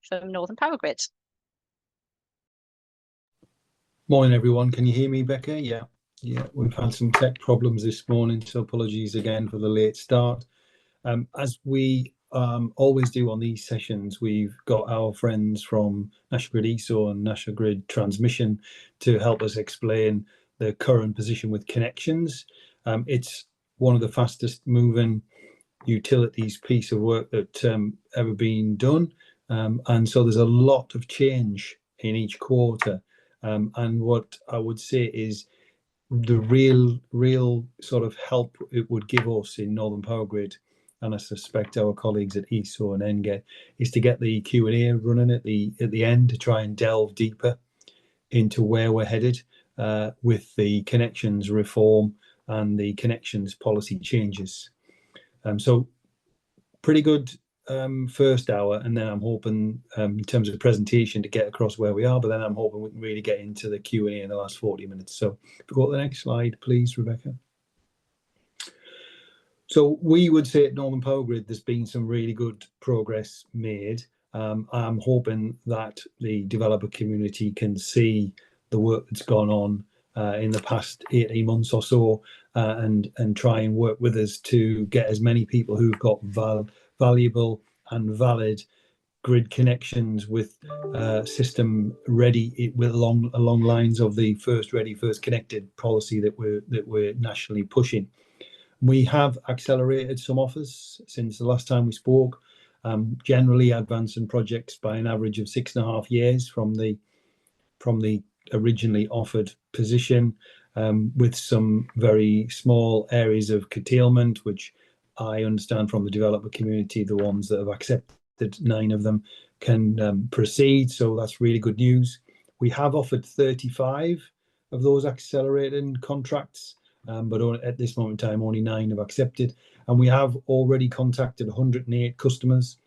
from Northern Power Grid. Morning, everyone. Can you hear me, Becca? Yeah, we've had some tech problems this morning, so apologies again for the late start. As we always do on these sessions, we've got our friends from National Grid ESO and National Grid Transmission to help us explain the current position with connections. It's one of the fastest moving utilities piece of work that ever been done, and so there's a lot of change in each quarter. And what I would say is the real sort of help it would give us in Northern Power Grid, and I suspect our colleagues at ESO and NGET, is to get the Q&A running at the end to try and delve deeper into where we're headed with the connections reform and the connections policy changes. So pretty good first hour, and then I'm hoping in terms of presentation to get across where we are, but then I'm hoping we can really get into the Q&A in the last 40 minutes. So if we go to the next slide, please, Rebecca. So we would say at Northern Power Grid there's been some really good progress made. I'm hoping that the developer community can see the work that's gone on in the past 18 months or so, and try and work with us to get as many people who've got valuable and valid grid connections with system ready, along lines of the first ready, first connected policy that we're nationally pushing. We have accelerated some offers since the last time we spoke, generally advancing projects by an average of 6.5 years from the originally offered position, with some very small areas of curtailment, which I understand from the developer community, the ones that have accepted 9 of them can proceed. So that's really good news. We have offered 35 of those accelerated contracts, but at this moment in time, only 9 have accepted. And we have already contacted 108 customers.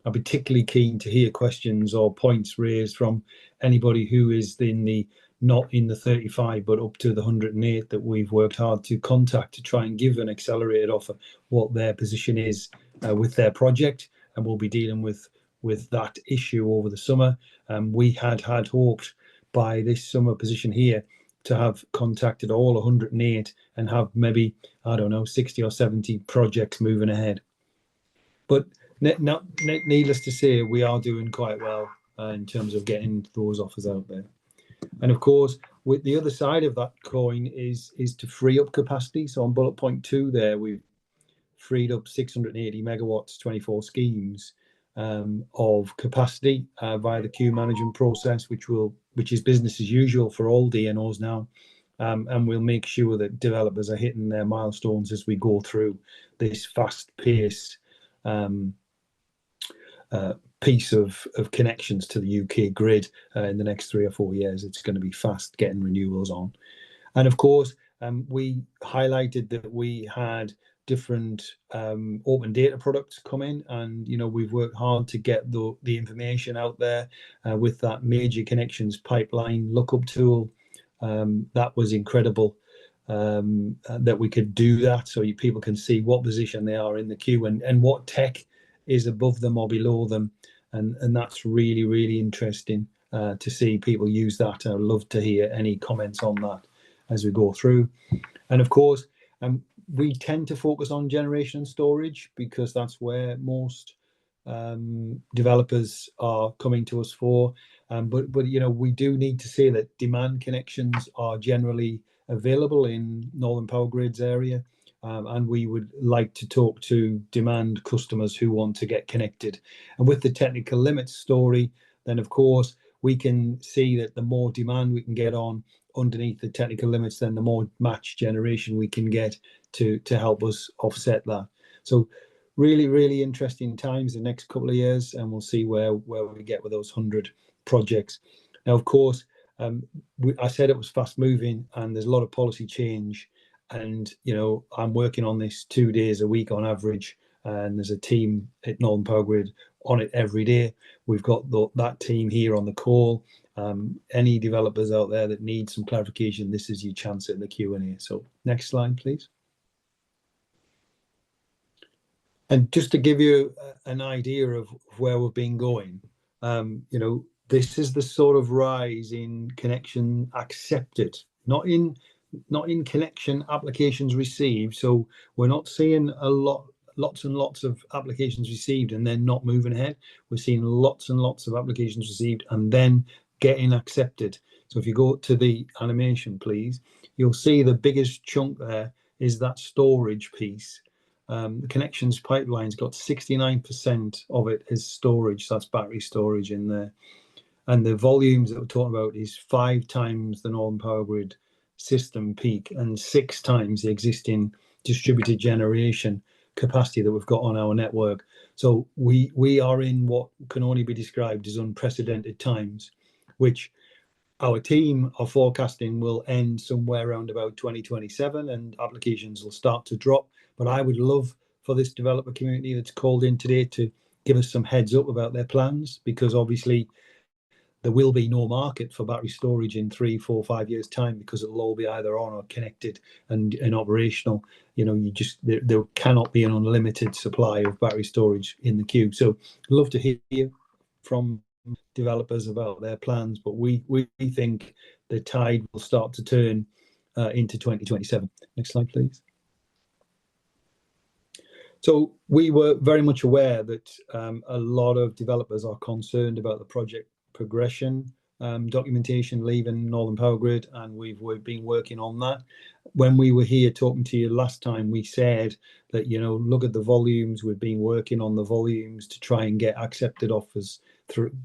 I'm particularly keen to hear questions or points raised from anybody who is not in the 35, but up to the 108 that we've worked hard to contact to try and give an accelerated offer, what their position is with their project, and we'll be dealing with that issue over the summer. We had hoped by this summer position here to have contacted all 108 and have maybe, I don't know, 60 or 70 projects moving ahead. But needless to say, we are doing quite well in terms of getting those offers out there. And of course, with the other side of that coin is to free up capacity. So on bullet point 2 there, we've freed up 680 megawatts, 24 schemes of capacity via the queue management process, which is business as usual for all DNOs now. And we'll make sure that developers are hitting their milestones as we go through this fast pace piece of connections to the UK grid in the next 3 or 4 years. It's going to be fast getting renewals on. And of course, we highlighted that we had different open data products come in, and we've worked hard to get the information out there with that major connections pipeline lookup tool. That was incredible that we could do that, so people can see what position they are in the queue and what tech is above them or below them, and that's really interesting to see people use that. I'd love to hear any comments on that as we go through. And of course, we tend to focus on generation and storage because that's where most developers are coming to us for. But we do need to say that demand connections are generally available in Northern Power Grid's area. And we would like to talk to demand customers who want to get connected. And with the technical limits story, then of course we can see that the more demand we can get on underneath the technical limits, then the more match generation we can get to help us offset that. So really interesting times the next couple of years, and we'll see where we get with those 100 projects. Now, of course, I said it was fast moving and there's a lot of policy change. And I'm working on this 2 days a week on average, and there's a team at Northern Power Grid on it every day. We've got that team here on the call. Any developers out there that need some clarification, this is your chance in the Q&A. So next slide, please. And just to give you an idea of where we've been going, This is the sort of rise in connection accepted, not in connection applications received. So we're not seeing lots and lots of applications received and then not moving ahead. We're seeing lots and lots of applications received and then getting accepted. So if you go to the animation, please, you'll see the biggest chunk there is that storage piece. The connections pipeline's got 69% of it is storage, so that's battery storage in there. And the volumes that we're talking about is 5 times the Northern Power Grid system peak and 6 times the existing distributed generation capacity that we've got on our network. So we are in what can only be described as unprecedented times, which our team are forecasting will end somewhere around about 2027 and applications will start to drop. But I would love for this developer community that's called in today to give us some heads up about their plans, because obviously there will be no market for battery storage in 3, 4, 5 years time, because it'll all be either on or connected and operational. There cannot be an unlimited supply of battery storage in the queue. So I'd love to hear from developers about their plans, but we think the tide will start to turn into 2027. Next slide, please. So we were very much aware that a lot of developers are concerned about the project progression documentation leaving Northern Power Grid, and we've been working on that. When we were here talking to you last time, we said that, look at the volumes. We've been working on the volumes to try and get accepted offers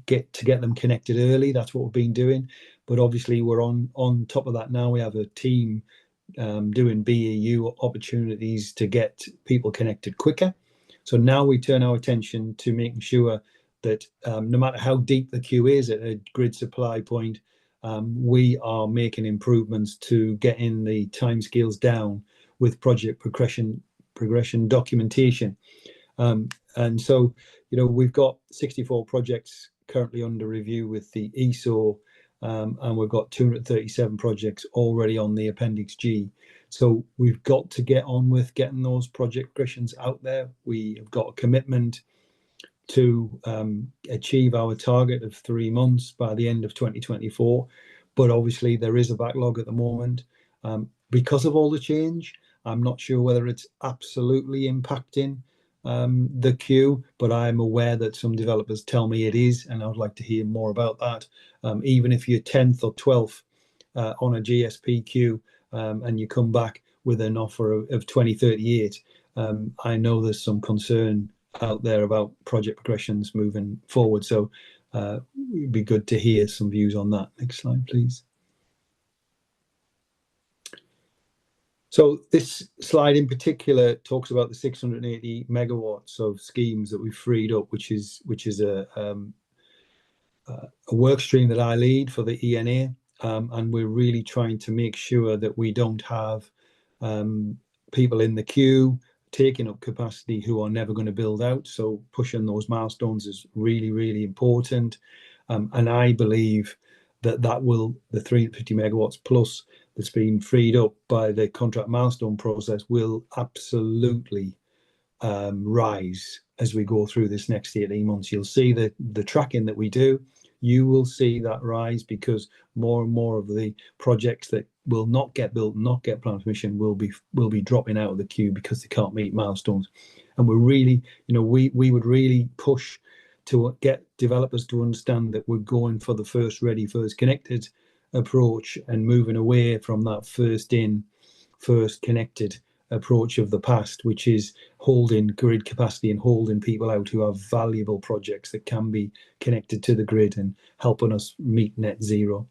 get them connected early. That's what we've been doing. But obviously we're on top of that now. We have a team doing BAU opportunities to get people connected quicker. So now we turn our attention to making sure that no matter how deep the queue is at a grid supply point, we are making improvements to getting the timescales down with project progression documentation. And so, we've got 64 projects currently under review with the ESO, and we've got 237 projects already on the Appendix G. So we've got to get on with getting those project progressions out there. We have got a commitment to achieve our target of 3 months by the end of 2024. But obviously there is a backlog at the moment. Because of all the change, I'm not sure whether it's absolutely impacting the queue, but I'm aware that some developers tell me it is, and I would like to hear more about that. Even if you're 10th or 12th on a GSP queue and you come back with an offer of 2038, I know there's some concern out there about project progressions moving forward. So it'd be good to hear some views on that. Next slide, please. So this slide in particular talks about the 680 megawatts of schemes that we've freed up, which is a work stream that I lead for the ENA, and we're really trying to make sure that we don't have people in the queue taking up capacity who are never going to build out. So pushing those milestones is really, really important, and I believe that the 350 megawatts plus that's been freed up by the contract milestone process will absolutely rise as we go through this next 18 months. You'll see the tracking that we do. You will see that rise, because more and more of the projects that will not get built, not get planning permission, will be dropping out of the queue because they can't meet milestones. And we're really, we would really push to get developers to understand that we're going for the first ready, first connected approach and moving away from that first in, first connected approach of the past, which is holding grid capacity and holding people out who have valuable projects that can be connected to the grid and helping us meet net zero.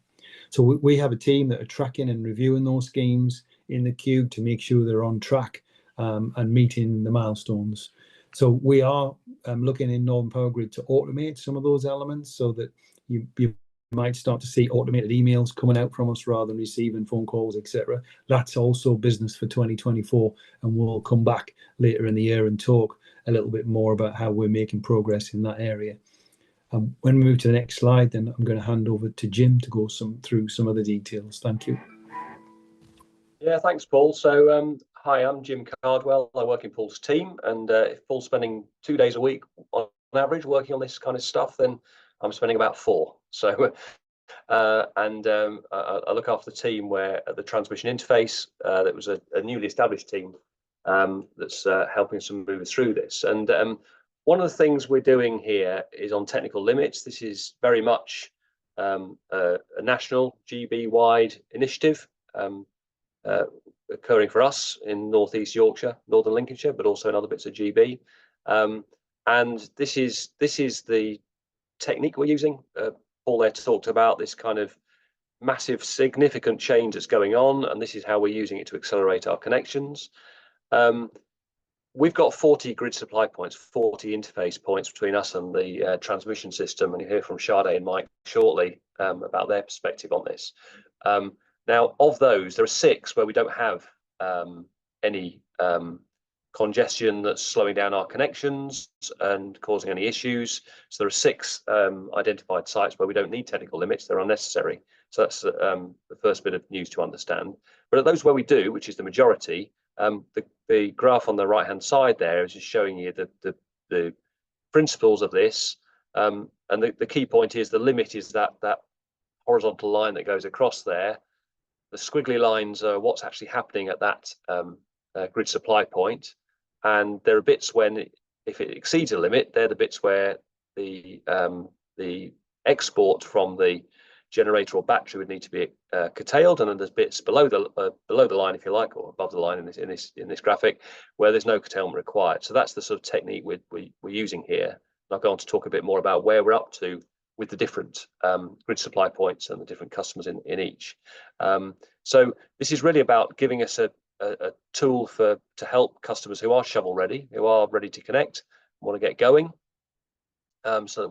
So we have a team that are tracking and reviewing those schemes in the queue to make sure they're on track and meeting the milestones. So we are looking in Northern Power Grid to automate some of those elements, so that you might start to see automated emails coming out from us rather than receiving phone calls, etc. That's also business for 2024, and we'll come back later in the year and talk a little bit more about how we're making progress in that area. When we move to the next slide, then I'm going to hand over to Jim to go through some of the details. Thank you. Yeah, thanks, Paul. So hi, I'm Jim Cardwell. I work in Paul's team, and if Paul's spending 2 days a week on average working on this kind of stuff, then I'm spending about 4. So I look after the team where at the transmission interface, that was a newly established team that's helping us move us through this. And one of the things we're doing here is on technical limits. This is very much a national GB-wide initiative occurring for us in North East Yorkshire, Northern Lincolnshire, but also in other bits of GB. And this is the technique we're using. Paul there talked about this kind of massive, significant change that's going on, and this is how we're using it to accelerate our connections. We've got 40 grid supply points, 40 interface points between us and the transmission system, and you'll hear from Sade and Mike shortly about their perspective on this. Now, of those, there are 6 where we don't have any congestion that's slowing down our connections and causing any issues. So there are 6 identified sites where we don't need technical limits, they're unnecessary. So that's the first bit of news to understand. But at those where we do, which is the majority, the graph on the right hand side there is just showing you the principles of this. And the key point is the limit is that horizontal line that goes across there. The squiggly lines are what's actually happening at that grid supply point. And there are bits when, if it exceeds a limit, they're the bits where the export from the generator or battery would need to be curtailed, and then there's bits below the line, if you like, or above the line in this graphic, where there's no curtailment required. So that's the sort of technique we're using here. And I'll go on to talk a bit more about where we're up to with the different grid supply points and the different customers in each. So this is really about giving us a tool to help customers who are shovel ready, who are ready to connect, want to get going, so that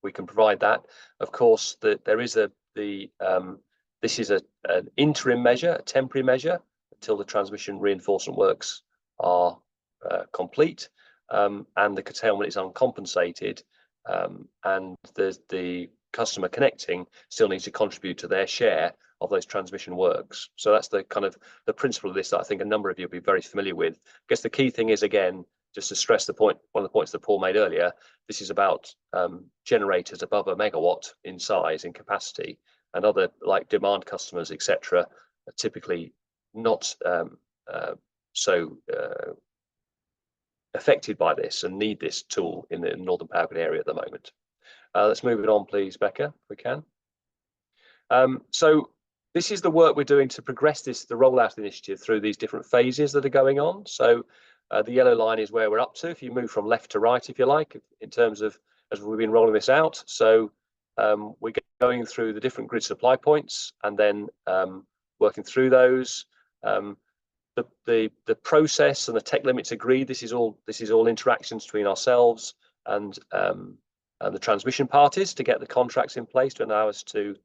we can provide that. Of course, there is this is an interim measure, a temporary measure, until the transmission reinforcement works are complete, and the curtailment is uncompensated, and the customer connecting still needs to contribute to their share of those transmission works. So that's the kind of the principle of this that I think a number of you will be very familiar with. I guess the key thing is, again, just to stress the point, one of the points that Paul made earlier, this is about generators above a megawatt in size, in capacity, and other like demand customers, etc., are typically not so affected by this and need this tool in the Northern Power Grid area at the moment. Let's move it on, please, Becca, if we can. So this is the work we're doing to progress the rollout initiative through these different phases that are going on. So the yellow line is where we're up to, if you move from left to right, if you like, in terms of as we've been rolling this out. So we're going through the different grid supply points and then working through those. The process and the tech limits agreed. This is all interactions between ourselves and the transmission parties to get the contracts in place to allow us to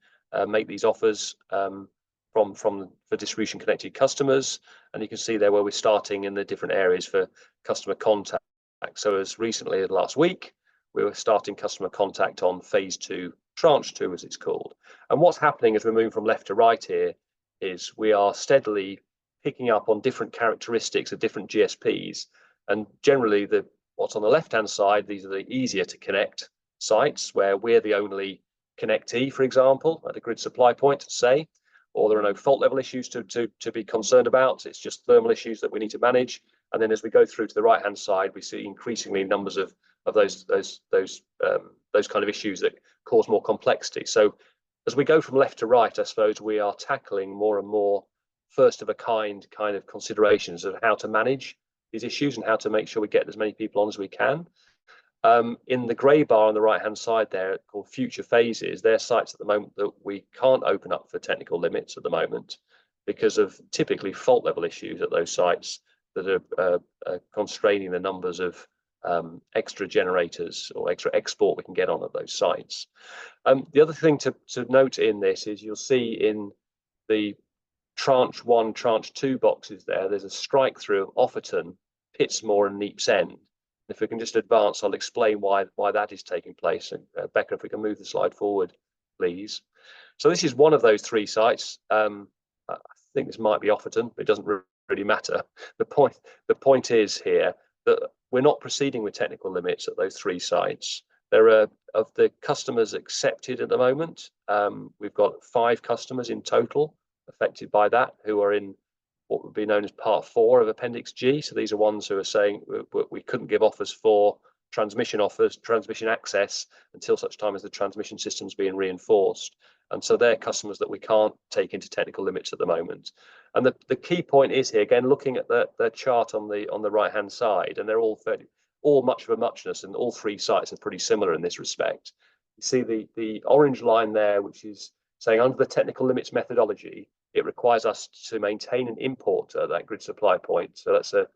make these offers for distribution connected customers. And you can see there where we're starting in the different areas for customer contact. So as recently as last week, we were starting customer contact on phase 2, tranche 2 as it's called. And what's happening as we're moving from left to right here is we are steadily picking up on different characteristics of different GSPs. And generally what's on the left hand side, these are the easier to connect sites where we're the only connectee, for example, at a grid supply point, say, or there are no fault level issues to be concerned about. It's just thermal issues that we need to manage. And then as we go through to the right hand side, we see increasingly numbers of those kind of issues that cause more complexity. So as we go from left to right, I suppose we are tackling more and more first of a kind of considerations of how to manage these issues and how to make sure we get as many people on as we can. In the grey bar on the right hand side there, called future phases, they're sites at the moment that we can't open up for technical limits at the moment because of typically fault level issues at those sites that are constraining the numbers of extra generators or extra export we can get on at those sites. The other thing to note in this is you'll see in the tranche 1, tranche 2 boxes there's a strike through of Offerton, Pittsmore and Neeps End. If we can just advance, I'll explain why that is taking place. And Becca, if we can move the slide forward, please. So this is one of those 3 sites. I think this might be Offerton, but it doesn't really matter. The point is here that we're not proceeding with technical limits at those 3 sites. There are, of the customers accepted at the moment, we've got 5 customers in total affected by that, who are in what would be known as Part 4 of Appendix G. So these are ones who are saying we couldn't give offers for transmission access until such time as the transmission system's being reinforced. And so they're customers that we can't take into technical limits at the moment. And the key point is here, again, looking at the chart on the right-hand side, and they're all much of a muchness, and all 3 sites are pretty similar in this respect. You see the orange line there, which is saying under the technical limits methodology, it requires us to maintain an import at that grid supply point. So that's a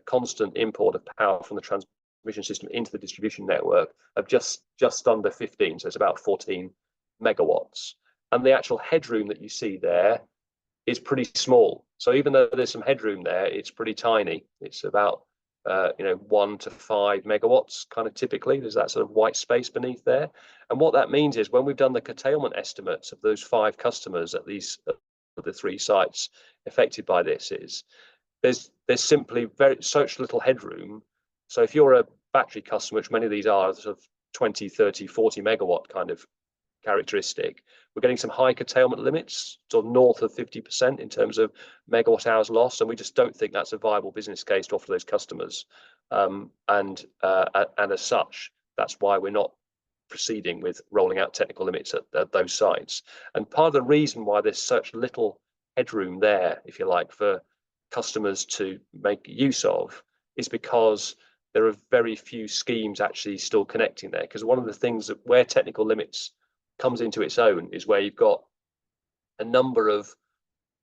constant import of power from the transmission system into the distribution network of just under 15. So it's about 14 megawatts. And the actual headroom that you see there is pretty small. So even though there's some headroom there, it's pretty tiny. It's about 1 to 5 megawatts kind of typically. There's that sort of white space beneath there. And what that means is when we've done the curtailment estimates of those 5 customers at these the 3 sites affected by this, is there's simply such little headroom. So if you're a battery customer, which many of these are sort of 20, 30, 40 megawatt kind of characteristic, we're getting some high curtailment limits, sort of north of 50% in terms of megawatt hours lost, and we just don't think that's a viable business case to offer those customers. And as such, that's why we're not proceeding with rolling out technical limits at those sites. And part of the reason why there's such little headroom there, if you like, for customers to make use of is because there are very few schemes actually still connecting there. Because one of the things that where technical limits comes into its own is where you've got a number of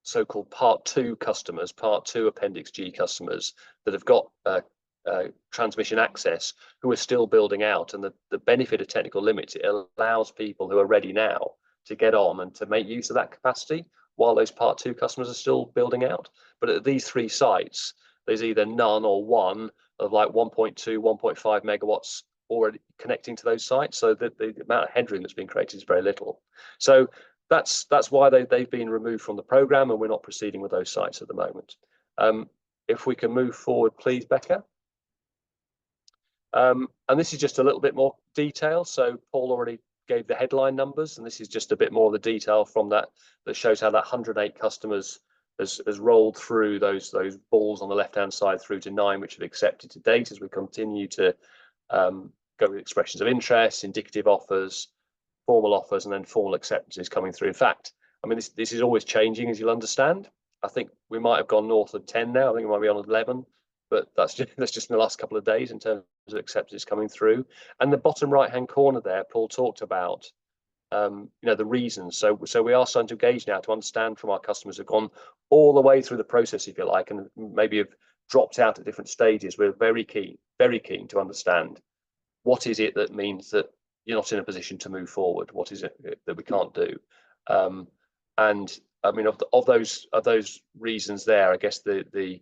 so-called Part 2 customers, Part 2 Appendix G customers that have got transmission access who are still building out. And the benefit of technical limits, it allows people who are ready now to get on and to make use of that capacity while those Part 2 customers are still building out. But at these 3 sites, there's either none or one of like 1.2, 1.5 megawatts already connecting to those sites. So the amount of headroom that's been created is very little. So that's why they've been removed from the programme, and we're not proceeding with those sites at the moment. If we can move forward, please, Becca. And this is just a little bit more detail. So Paul already gave the headline numbers, and this is just a bit more of the detail from that shows how that 108 customers has rolled through those balls on the left-hand side through to 9, which have accepted to date, as we continue to go with expressions of interest, indicative offers, formal offers, and then formal acceptances coming through. In fact, I mean, this is always changing, as you'll understand. I think we might have gone north of 10 now. I think it might be on 11, but that's just in the last couple of days in terms of acceptances coming through. And the bottom right-hand corner there, Paul talked about, the reasons. So we are starting to engage now to understand from our customers who've gone all the way through the process, if you like, and maybe have dropped out at different stages. We're very keen to understand what is it that means that you're not in a position to move forward. What is it that we can't do? And I mean, of those reasons there, I guess the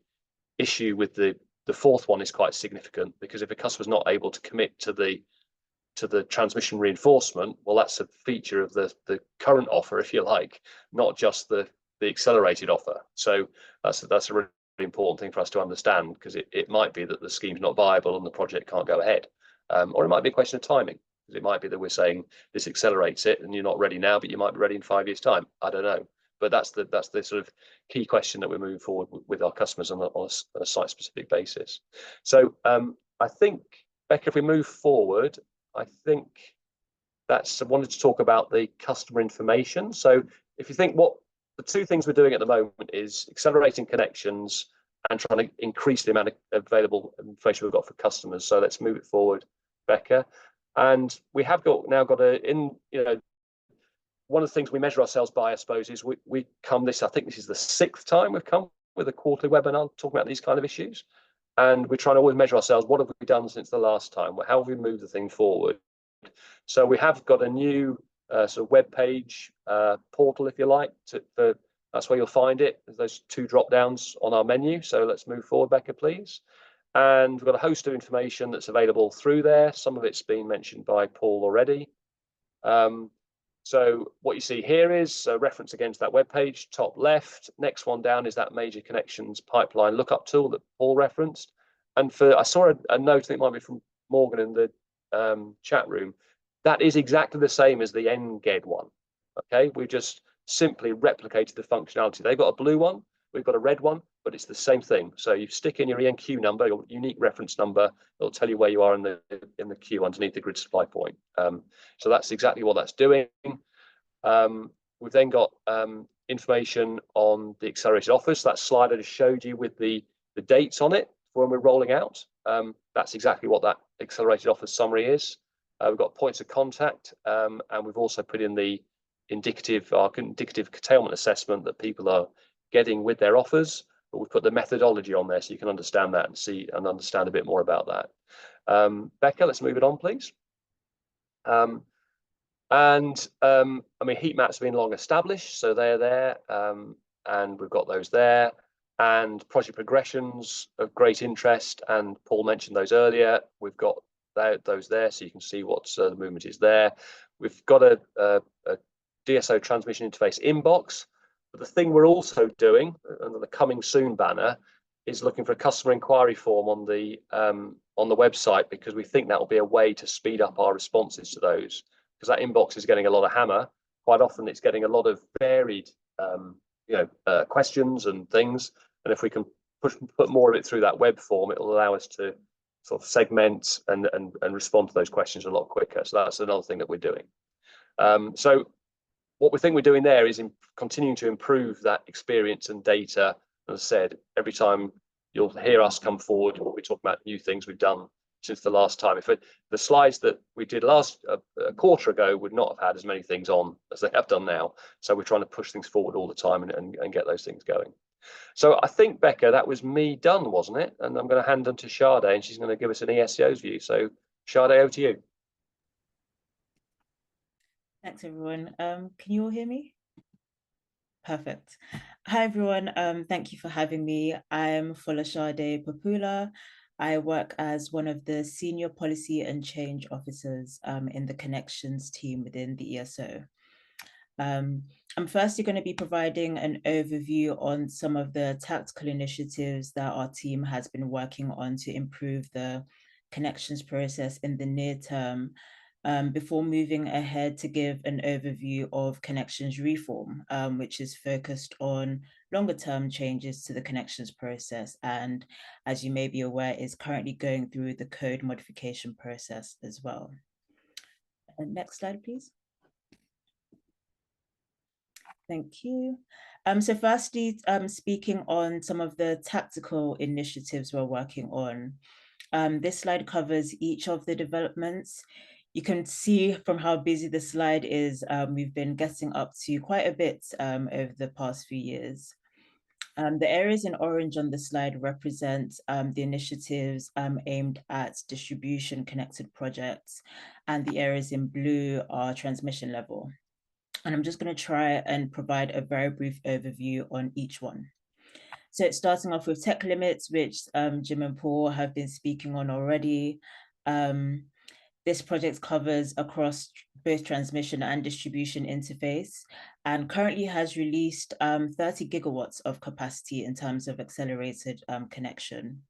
issue with the 4th one is quite significant, because if a customer's not able to commit to the transmission reinforcement, well, that's a feature of the current offer, if you like, not just the accelerated offer. So that's a really important thing for us to understand, because it might be that the scheme's not viable and the project can't go ahead, or it might be a question of timing. It might be that we're saying this accelerates it and you're not ready now, but you might be ready in 5 years' time. I don't know. But that's the sort of key question that we're moving forward with our customers on a site-specific basis. So I think, Becca, if we move forward, I think I wanted to talk about the customer information. So if you think what the 2 things we're doing at the moment is accelerating connections and trying to increase the amount of available information we've got for customers. So let's move it forward, Becca. And we have now got one of the things we measure ourselves by, I suppose, is I think this is the 6th time we've come with a quarterly webinar talking about these kind of issues. And we're trying to always measure ourselves. What have we done since the last time? How have we moved the thing forward? So we have got a new sort of web page portal, if you like. That's where you'll find it. There's those 2 drop downs on our menu. So let's move forward, Becca, please. And we've got a host of information that's available through there. Some of it's been mentioned by Paul already. So what you see here is a reference again to that web page, top left. Next one down is that major connections pipeline lookup tool that Paul referenced. And I saw a note, I think it might be from Morgan in the chat room, that is exactly the same as the NGET one. Okay, we just simply replicated the functionality. They've got a blue one, we've got a red one, but it's the same thing. So you stick in your ENQ number, your unique reference number. It'll tell you where you are in the queue underneath the grid supply point. So that's exactly what that's doing. We've then got information on the accelerated offers. That slide I just showed you with the dates on it for when we're rolling out. That's exactly what that accelerated offers summary is. We've got points of contact, and we've also put in the indicative curtailment assessment that people are getting with their offers, but we've put the methodology on there so you can understand that and see and understand a bit more about that. Becca, let's move it on, please. I mean, heat maps have been long established, so they're there, and we've got those there. And project progressions of great interest, and Paul mentioned those earlier. We've got those there, so you can see what the movement is there. We've got a DSO transmission interface inbox, but the thing we're also doing under the coming soon banner is looking for a customer inquiry form on the website, because we think that will be a way to speed up our responses to those, because that inbox is getting a lot of hammer. Quite often it's getting a lot of varied questions and things, and if we can put more of it through that web form, it will allow us to sort of segment and respond to those questions a lot quicker. So that's another thing that we're doing. So what we think we're doing there is continuing to improve that experience and data. As I said, every time you'll hear us come forward, we'll be talking about new things we've done since the last time. If the slides that we did a quarter ago would not have had as many things on as they have done now. So we're trying to push things forward all the time and get those things going. So I think, Becca, that was me done, wasn't it? And I'm going to hand them to Sade, and she's going to give us an ESCO's view. So Sade, over to you. Thanks, everyone. Can you all hear me? Perfect. Hi, everyone. Thank you for having me. I'm Folashade Papula. I work as one of the senior policy and change officers in the connections team within the ESO. I'm firstly going to be providing an overview on some of the tactical initiatives that our team has been working on to improve the connections process in the near term, before moving ahead to give an overview of connections reform, which is focused on longer term changes to the connections process, and as you may be aware, is currently going through the code modification process as well. And next slide, please. Thank you. So firstly, speaking on some of the tactical initiatives we're working on. This slide covers each of the developments. You can see from how busy the slide is, we've been getting up to quite a bit over the past few years. The areas in orange on the slide represent the initiatives aimed at distribution connected projects, and the areas in blue are transmission level. And I'm just going to try and provide a very brief overview on each one. So it's starting off with tech limits, which Jim and Paul have been speaking on already. This project covers across both transmission and distribution interface, and currently has released 30 gigawatts of capacity in terms of accelerated connection.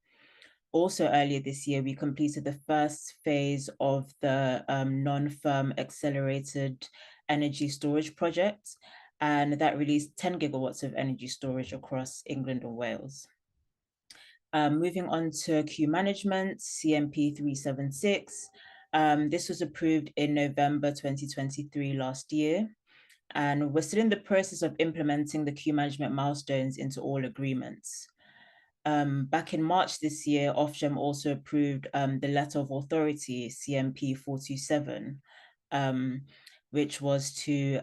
Also earlier this year, we completed the first phase of the non-firm accelerated energy storage project, and that released 10 gigawatts of energy storage across England and Wales. Moving on to queue management, CMP 376. This was approved in November 2023 last year, and we're still in the process of implementing the queue management milestones into all agreements. Back in March this year, Ofgem also approved the letter of authority, CMP 427, which was to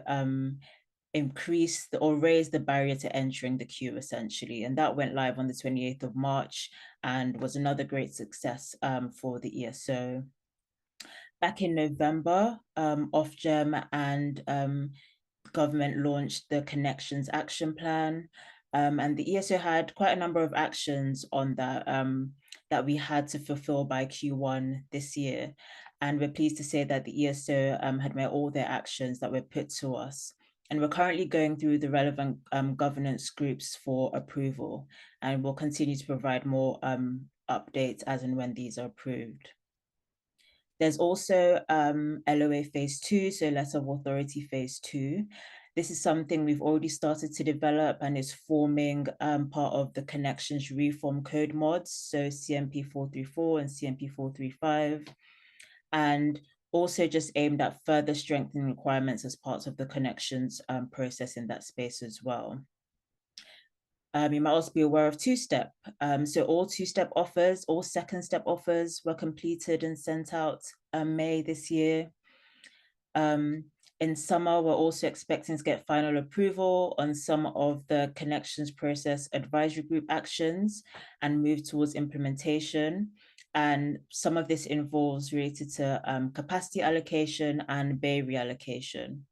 increase or raise the barrier to entering the queue, essentially. And that went live on the 28th of March and was another great success for the ESO. Back in November, Ofgem and government launched the Connections Action Plan. And the ESO had quite a number of actions on that that we had to fulfill by Q1 this year. And we're pleased to say that the ESO had met all their actions that were put to us. And we're currently going through the relevant governance groups for approval, and we'll continue to provide more updates as and when these are approved. There's also LOA phase 2, so letter of authority phase 2. This is something we've already started to develop and is forming part of the connections reform code mods, so CMP 434 and CMP 435, and also just aimed at further strengthening requirements as part of the connections process in that space as well. You might also be aware of two-step. So all two-step offers, all second-step offers were completed and sent out May this year. In summer, we're also expecting to get final approval on some of the connections process advisory group actions and move towards implementation. And some of this involves related to capacity allocation and bay reallocation.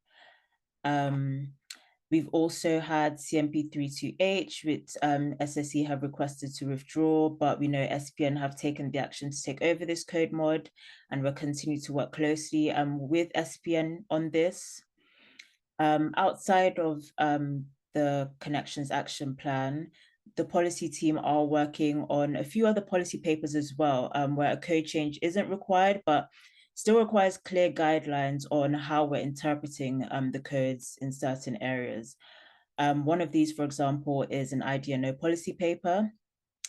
We've also had CMP 32H, which SSE have requested to withdraw, but we know SPN have taken the action to take over this code mod, and we'll continue to work closely with SPN on this. Outside of the Connections Action Plan, the policy team are working on a few other policy papers as well, where a code change isn't required, but still requires clear guidelines on how we're interpreting the codes in certain areas. One of these, for example, is an IDNO policy paper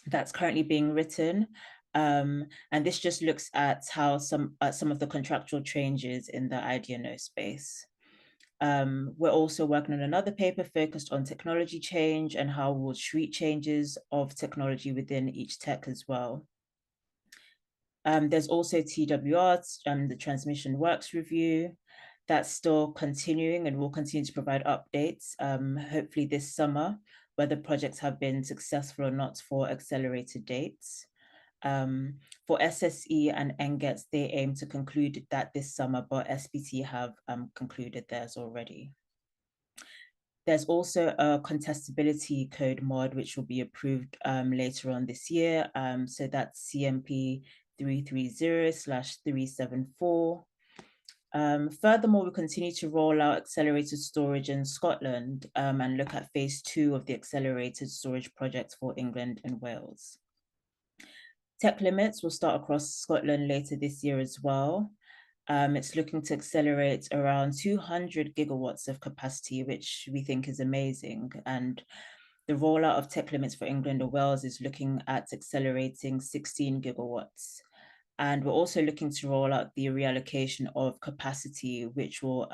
that's currently being written. And this just looks at how some of the contractual changes in the IDNO space. We're also working on another paper focused on technology change and how we'll treat changes of technology within each tech as well. There's also TWR, the Transmission Works Review, that's still continuing, and we'll continue to provide updates, hopefully this summer, whether projects have been successful or not for accelerated dates. For SSE and NGET, they aim to conclude that this summer, but SPT have concluded theirs already. There's also a contestability code mod, which will be approved later on this year. So that's CMP 330/374. Furthermore, we continue to roll out accelerated storage in Scotland and look at phase 2 of the accelerated storage project for England and Wales. Tech limits will start across Scotland later this year as well. It's looking to accelerate around 200 gigawatts of capacity, which we think is amazing. And the rollout of tech limits for England and Wales is looking at accelerating 16 gigawatts. And we're also looking to roll out the reallocation of capacity, which will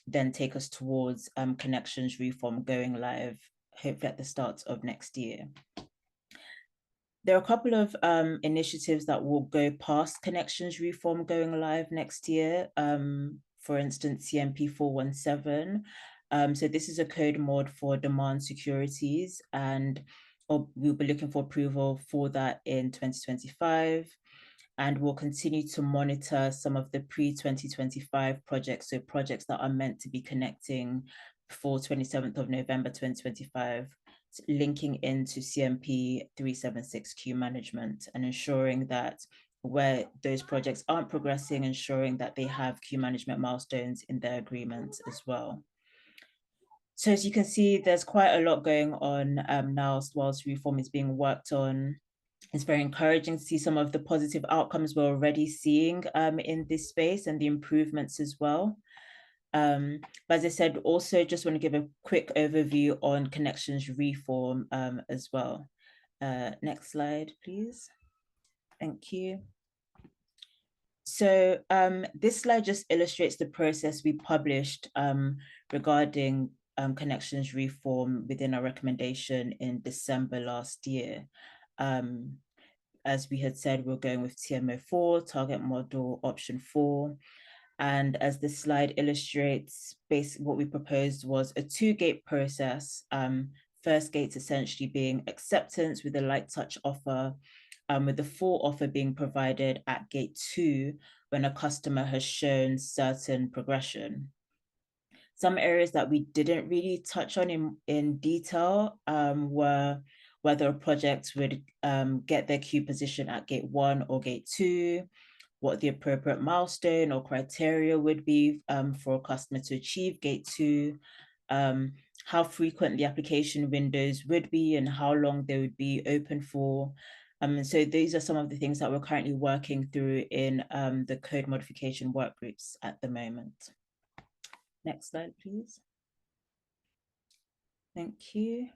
then take us towards connections reform going live, hopefully at the start of next year. There are a couple of initiatives that will go past connections reform going live next year. For instance, CMP 417. So this is a code mod for demand securities, and we'll be looking for approval for that in 2025. And we'll continue to monitor some of the pre-2025 projects, so projects that are meant to be connecting before 27th of November 2025, linking into CMP 376 queue management and ensuring that where those projects aren't progressing, ensuring that they have queue management milestones in their agreements as well. So as you can see, there's quite a lot going on now whilst reform is being worked on. It's very encouraging to see some of the positive outcomes we're already seeing in this space and the improvements as well. But as I said, also just want to give a quick overview on connections reform as well. Next slide, please. Thank you. So this slide just illustrates the process we published regarding connections reform within our recommendation in December last year. As we had said, we're going with TMO4, target model option 4. And as this slide illustrates, basically what we proposed was a 2-gate process. First gate essentially being acceptance with a light touch offer, with the full offer being provided at gate 2 when a customer has shown certain progression. Some areas that we didn't really touch on in detail were whether a project would get their queue position at gate 1 or gate 2, what the appropriate milestone or criteria would be for a customer to achieve gate 2, how frequent the application windows would be and how long they would be open for, And so these are some of the things that we're currently working through in the code modification work groups at the moment. Next slide, please. Thank you.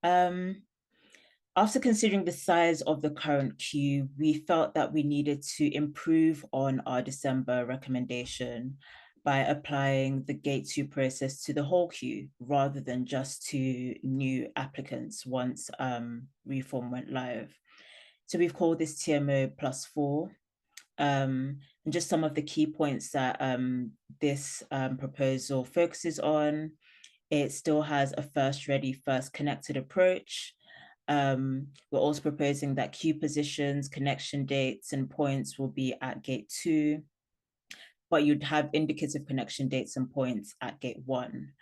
After considering the size of the current queue, we felt that we needed to improve on our December recommendation by applying the Gate 2 process to the whole queue rather than just to new applicants once reform went live. So we've called this TMO +4. And just some of the key points that this proposal focuses on. It still has a first ready, first connected approach. We're also proposing that queue positions, connection dates, and points will be at Gate 2, but you'd have indicative connection dates and points at Gate 1.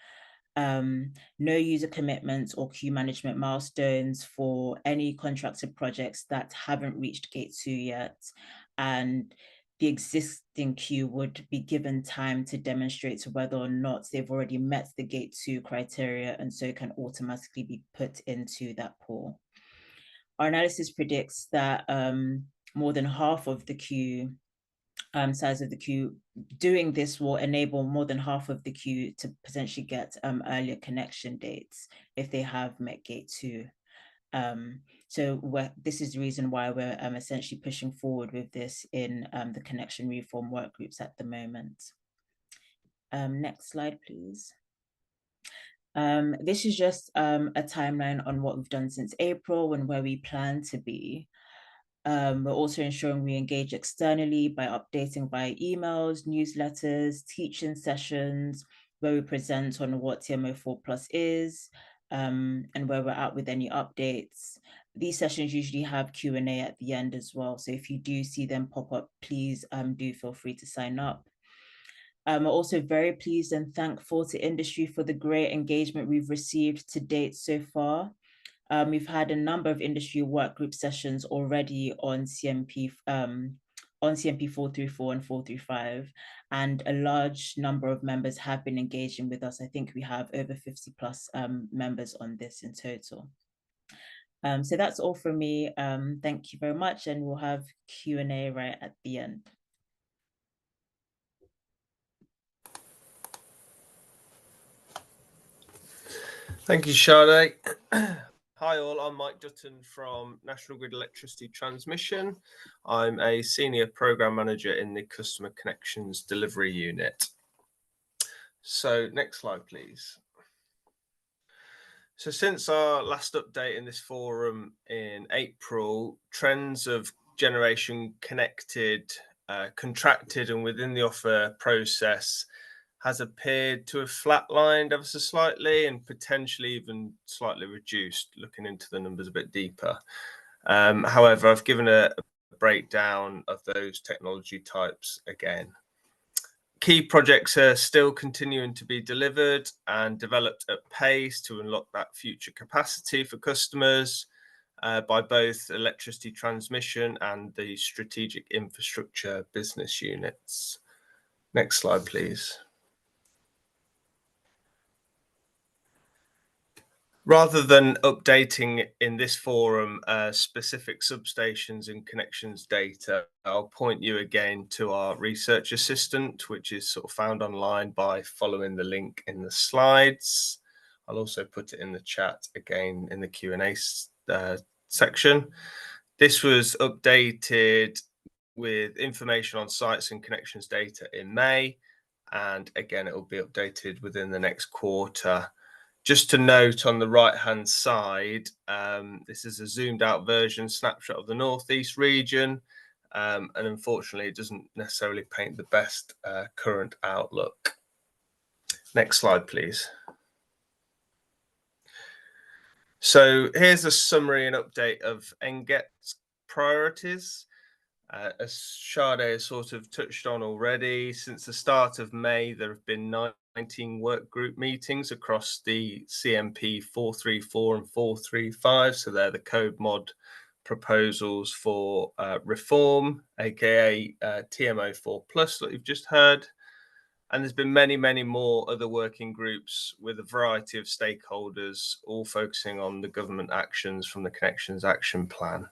No user commitments or queue management milestones for any contracted projects that haven't reached Gate 2 yet. And the existing queue would be given time to demonstrate whether or not they've already met the Gate 2 criteria, and so can automatically be put into that pool. Our analysis predicts that more than half of the queue, size of the queue, doing this will enable more than half of the queue to potentially get earlier connection dates if they have met Gate 2. So this is the reason why we're essentially pushing forward with this in the connection reform work groups at the moment. Next slide, please. This is just a timeline on what we've done since April and where we plan to be. We're also ensuring we engage externally by updating via emails, newsletters, teaching sessions, where we present on what TMO4+ is, and where we're at with any updates. These sessions usually have Q&A at the end as well. So if you do see them pop up, please do feel free to sign up. We're also very pleased and thankful to industry for the great engagement we've received to date so far. We've had a number of industry work group sessions already on CMP 434 and 435, and a large number of members have been engaging with us. I think we have over 50+ members on this in total. So that's all from me. Thank you very much, and we'll have Q&A right at the end. Thank you, Sade. Hi all, I'm Mike Dutton from National Grid Electricity Transmission. I'm a Senior Programme Manager in the Customer Connections Delivery Unit. So next slide, please. So since our last update in this forum in April, trends of generation connected, contracted and within the offer process has appeared to have flatlined ever so slightly and potentially even slightly reduced, looking into the numbers a bit deeper. However, I've given a breakdown of those technology types again. Key projects are still continuing to be delivered and developed at pace to unlock that future capacity for customers by both electricity transmission and the strategic infrastructure business units. Next slide, please. Rather than updating in this forum specific substations and connections data, I'll point you again to our research assistant, which is sort of found online by following the link in the slides. I'll also put it in the chat again in the Q&A section. This was updated with information on sites and connections data in May, and again it will be updated within the next quarter. Just to note on the right-hand side, this is a zoomed out version snapshot of the Northeast region, and unfortunately it doesn't necessarily paint the best current outlook. Next slide, please. So here's a summary and update of NGET's priorities. As Sade has sort of touched on already, since the start of May, there have been 19 work group meetings across the CMP 434 and 435. So they're the code mod proposals for reform, aka TMO4+ that you've just heard. And there's been many, many more other working groups with a variety of stakeholders, all focusing on the government actions from the Connections Action Plan.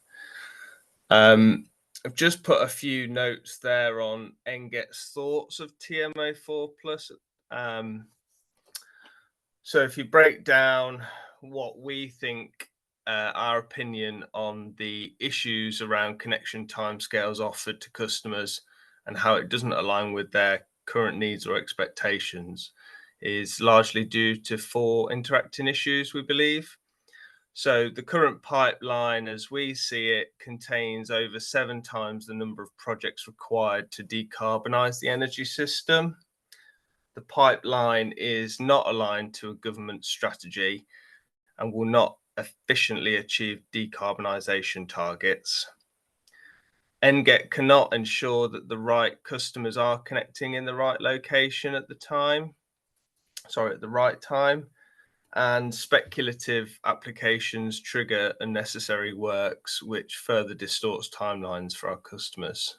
I've just put a few notes there on NGET's thoughts of TMO4+. So if you break down what we think, our opinion on the issues around connection timescales offered to customers and how it doesn't align with their current needs or expectations, is largely due to 4 interacting issues, we believe. So the current pipeline, as we see it, contains over 7 times the number of projects required to decarbonise the energy system. The pipeline is not aligned to a government strategy and will not efficiently achieve decarbonisation targets. NGET cannot ensure that the right customers are connecting in the right location at the right time, and speculative applications trigger unnecessary works, which further distorts timelines for our customers.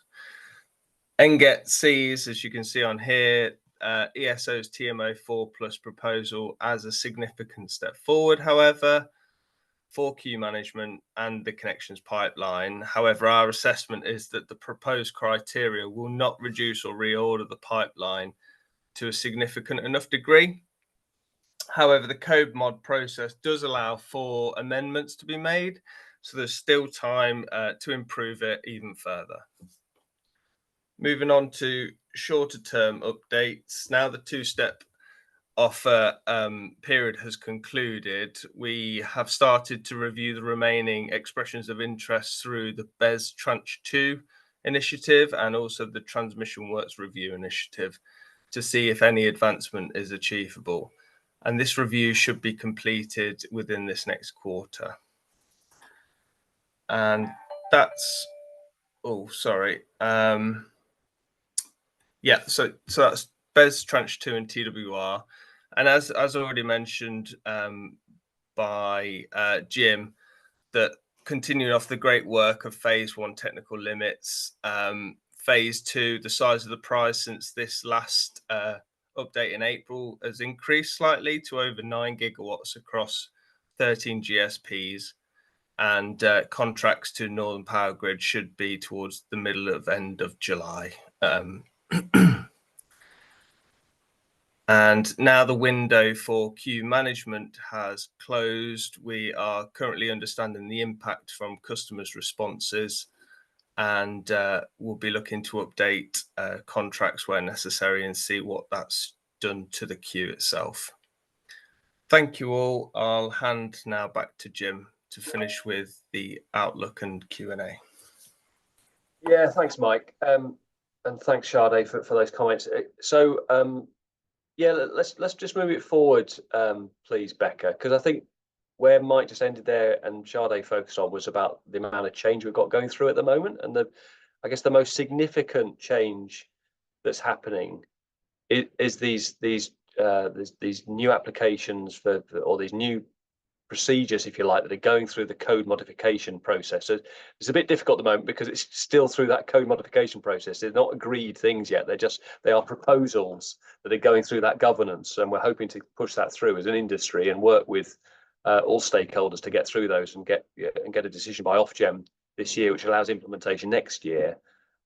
NGET sees, as you can see on here, ESO's TMO4+ proposal as a significant step forward, however, for queue management and the connections pipeline. However, our assessment is that the proposed criteria will not reduce or reorder the pipeline to a significant enough degree. However, the code mod process does allow for amendments to be made, so there's still time to improve it even further. Moving on to shorter term updates. Now the 2-step offer period has concluded, we have started to review the remaining expressions of interest through the BES Tranche 2 initiative and also the Transmission Works Review initiative to see if any advancement is achievable. And this review should be completed within this next quarter. And that's, yeah, so that's BES Tranche 2 and TWR. And as already mentioned by Jim, that continuing off the great work of phase 1 technical limits, phase 2, the size of the prize since this last update in April has increased slightly to over 9 gigawatts across 13 GSPs, and contracts to Northern Power Grid should be towards the end of July. And now the window for queue management has closed. We are currently understanding the impact from customers' responses, and we'll be looking to update contracts where necessary and see what that's done to the queue itself. Thank you all. I'll hand now back to Jim to finish with the outlook and Q&A. Yeah, thanks, Mike. And thanks, Sade, for those comments. So, yeah, let's just move it forward, please, Becca, because I think where Mike just ended there and Sade focused on was about the amount of change we've got going through at the moment. And I guess the most significant change that's happening is these new applications or these new procedures, if you like, that are going through the code modification process. So it's a bit difficult at the moment because it's still through that code modification process. They're not agreed things yet. They are proposals that are going through that governance, and we're hoping to push that through as an industry and work with all stakeholders to get through those and get a decision by Ofgem this year, which allows implementation next year.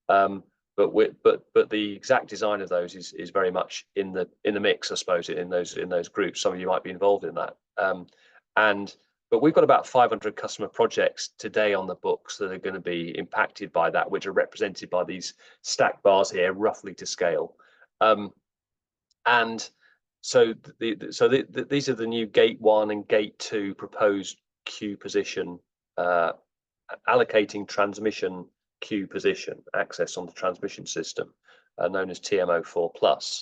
But the exact design of those is very much in the mix, I suppose, in those groups. Some of you might be involved in that. But we've got about 500 customer projects today on the books that are going to be impacted by that, which are represented by these stacked bars here, roughly to scale. And so these are the new Gate 1 and Gate 2 proposed queue position, allocating transmission queue position access on the transmission system, known as TMO4+.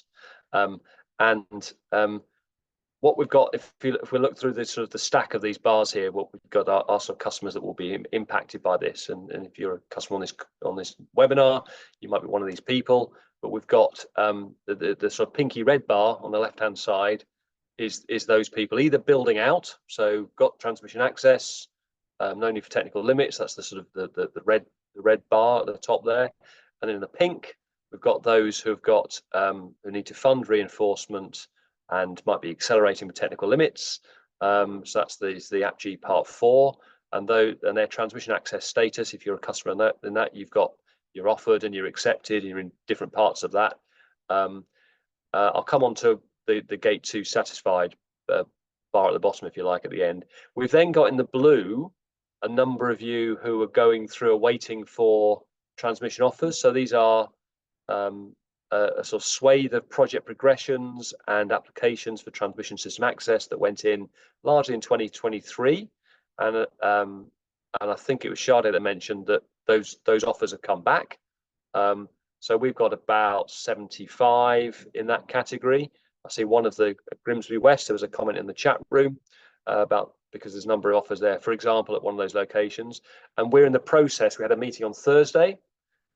What we've got, if we look through this sort of the stack of these bars here, what we've got are some customers that will be impacted by this. And if you're a customer on this webinar, you might be one of these people. But we've got the sort of pinky red bar on the left-hand side is those people either building out, so got transmission access, no need for technical limits. That's the sort of the red bar at the top there. And then in the pink, we've got those who need to fund reinforcement and might be accelerating with technical limits. So that's the APG Part 4. and their transmission access status. If you're a customer in that you're offered and you're accepted, and you're in different parts of that. I'll come on to the gate 2 satisfied bar at the bottom, if you like, at the end. We've then got in the blue a number of you who are going through a waiting for transmission offers. So these are a sort of swathe of project progressions and applications for transmission system access that went in largely in 2023, and I think it was Sade that mentioned that those offers have come back. So we've got about 75 in that category. I see one of the Grimsby West, there was a comment in the chat room about, because there's a number of offers there, for example, at one of those locations. And we're in the process. We had a meeting on Thursday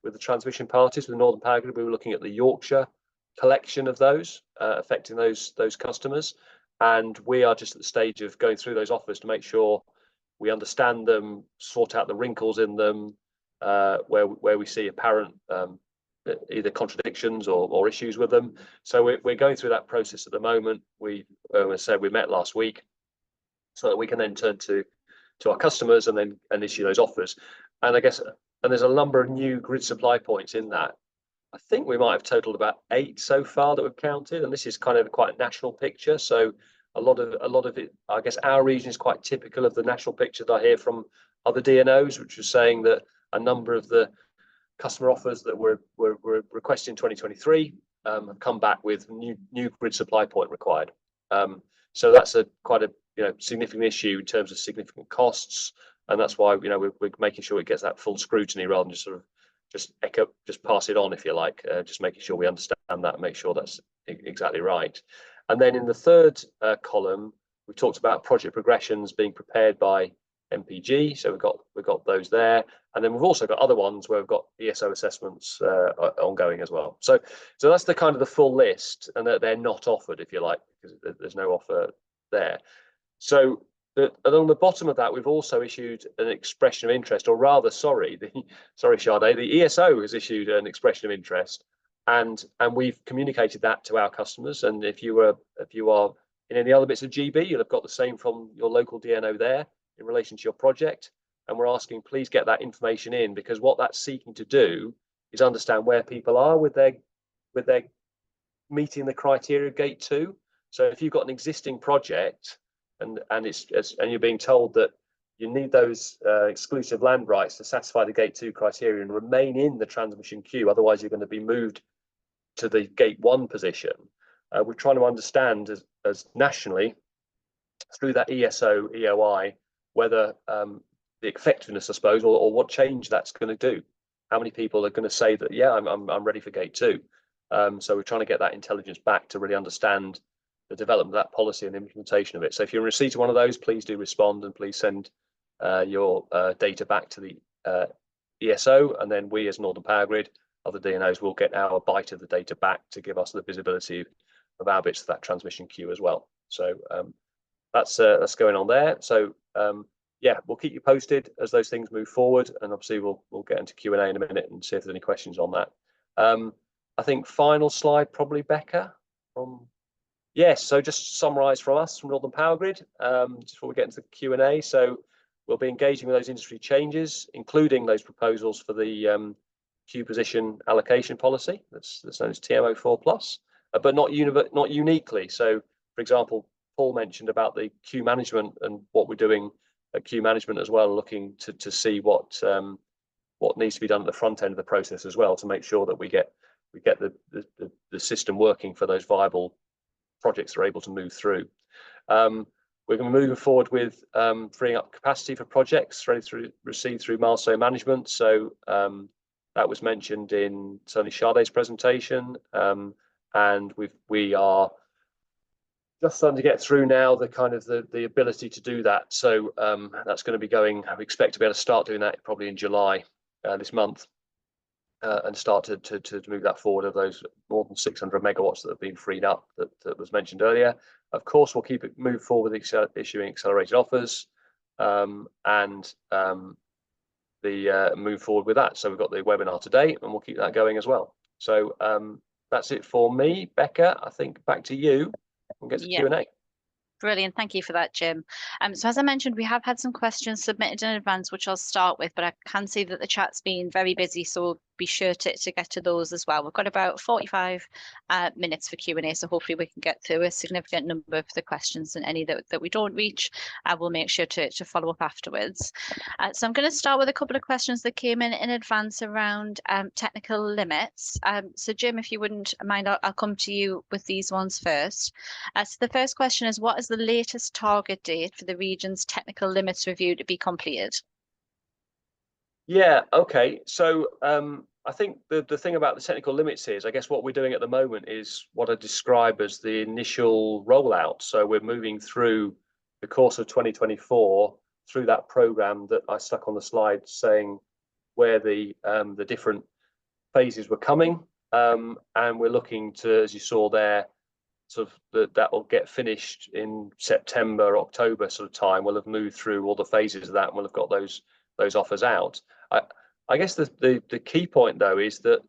with the transmission parties, with the Northern Power Grid. We were looking at the Yorkshire collection of those, affecting those customers. And we are just at the stage of going through those offers to make sure we understand them, sort out the wrinkles in them, where we see apparent either contradictions or issues with them. So we're going through that process at the moment. We said we met last week, so that we can then turn to our customers and issue those offers. And I guess, and there's a number of new grid supply points in that. I think we might have totaled about 8 so far that we've counted, and this is kind of quite a national picture. So a lot of it, I guess our region is quite typical of the national picture that I hear from other DNOs, which was saying that a number of the customer offers that were requested in 2023 have come back with new grid supply point required. So that's quite a significant issue in terms of significant costs, and that's why we're making sure it gets that full scrutiny rather than just sort of just pass it on, if you like, just making sure we understand that and make sure that's exactly right. And then in the third column, we talked about project progressions being prepared by MPG, so we've got those there, and then we've also got other ones where we've got ESO assessments ongoing as well. So that's the kind of the full list, and that they're not offered, if you like, because there's no offer there. So along the bottom of that, we've also issued an expression of interest, or rather, sorry, Sade, the ESO has issued an expression of interest, and we've communicated that to our customers. And if you are in any other bits of GB, you'll have got the same from your local DNO there in relation to your project. And we're asking, please get that information in, because what that's seeking to do is understand where people are with their meeting the criteria of gate 2. So if you've got an existing project and you're being told that you need those exclusive land rights to satisfy the gate 2 criteria and remain in the transmission queue, otherwise you're going to be moved to the gate 1 position. We're trying to understand as nationally through that ESO EOI whether the effectiveness, I suppose, or what change that's going to do. How many people are going to say that, yeah, I'm ready for gate 2? So we're trying to get that intelligence back to really understand the development of that policy and implementation of it. So if you're in receipt of one of those, please do respond, and please send your data back to the ESO, and then we as Northern Power Grid, other DNOs, will get our bite of the data back to give us the visibility of our bits of that transmission queue as well. So that's going on there. So yeah, we'll keep you posted as those things move forward, and obviously we'll get into Q&A in a minute and see if there's any questions on that. I think final slide probably, Becca, from yes. So just summarise from us from Northern Power Grid, just before we get into the Q&A. So we'll be engaging with those industry changes, including those proposals for the queue position allocation policy that's known as TMO4+, but not uniquely. So, for example, Paul mentioned about the queue management and what we're doing at queue management as well, looking to see what needs to be done at the front end of the process as well, to make sure that we get the system working for those viable projects that are able to move through. We're going to be moving forward with freeing up capacity for projects received through milestone management. So that was mentioned in certainly Sade's presentation, and we are just starting to get through now the kind of the ability to do that. So that's going to be going, we expect to be able to start doing that probably in July this month, and start to move that forward, of those more than 600 megawatts that have been freed up that was mentioned earlier. Of course, we'll keep it move forward with issuing accelerated offers, and move forward with that. So we've got the webinar today, and we'll keep that going as well. So that's it for me. Becca, I think back to you. We'll get to Q&A. Brilliant. Thank you for that, Jim. So as I mentioned, we have had some questions submitted in advance, which I'll start with, but I can see that the chat's been very busy, so we'll be sure to get to those as well. We've got about 45 minutes for Q&A, so hopefully we can get through a significant number of the questions, and any that we don't reach, we'll make sure to follow up afterwards. So I'm going to start with a couple of questions that came in advance around technical limits. So Jim, if you wouldn't mind, I'll come to you with these ones first. So the first question is, what is the latest target date for the region's technical limits review to be completed? Yeah, okay. So I think the thing about the technical limits is, I guess what we're doing at the moment is what I describe as the initial rollout. So we're moving through the course of 2024 through that program that I stuck on the slide, saying where the different phases were coming, and we're looking to, as you saw there, sort of that will get finished in September, October sort of time. We'll have moved through all the phases of that, and we'll have got those offers out. I guess the key point though is that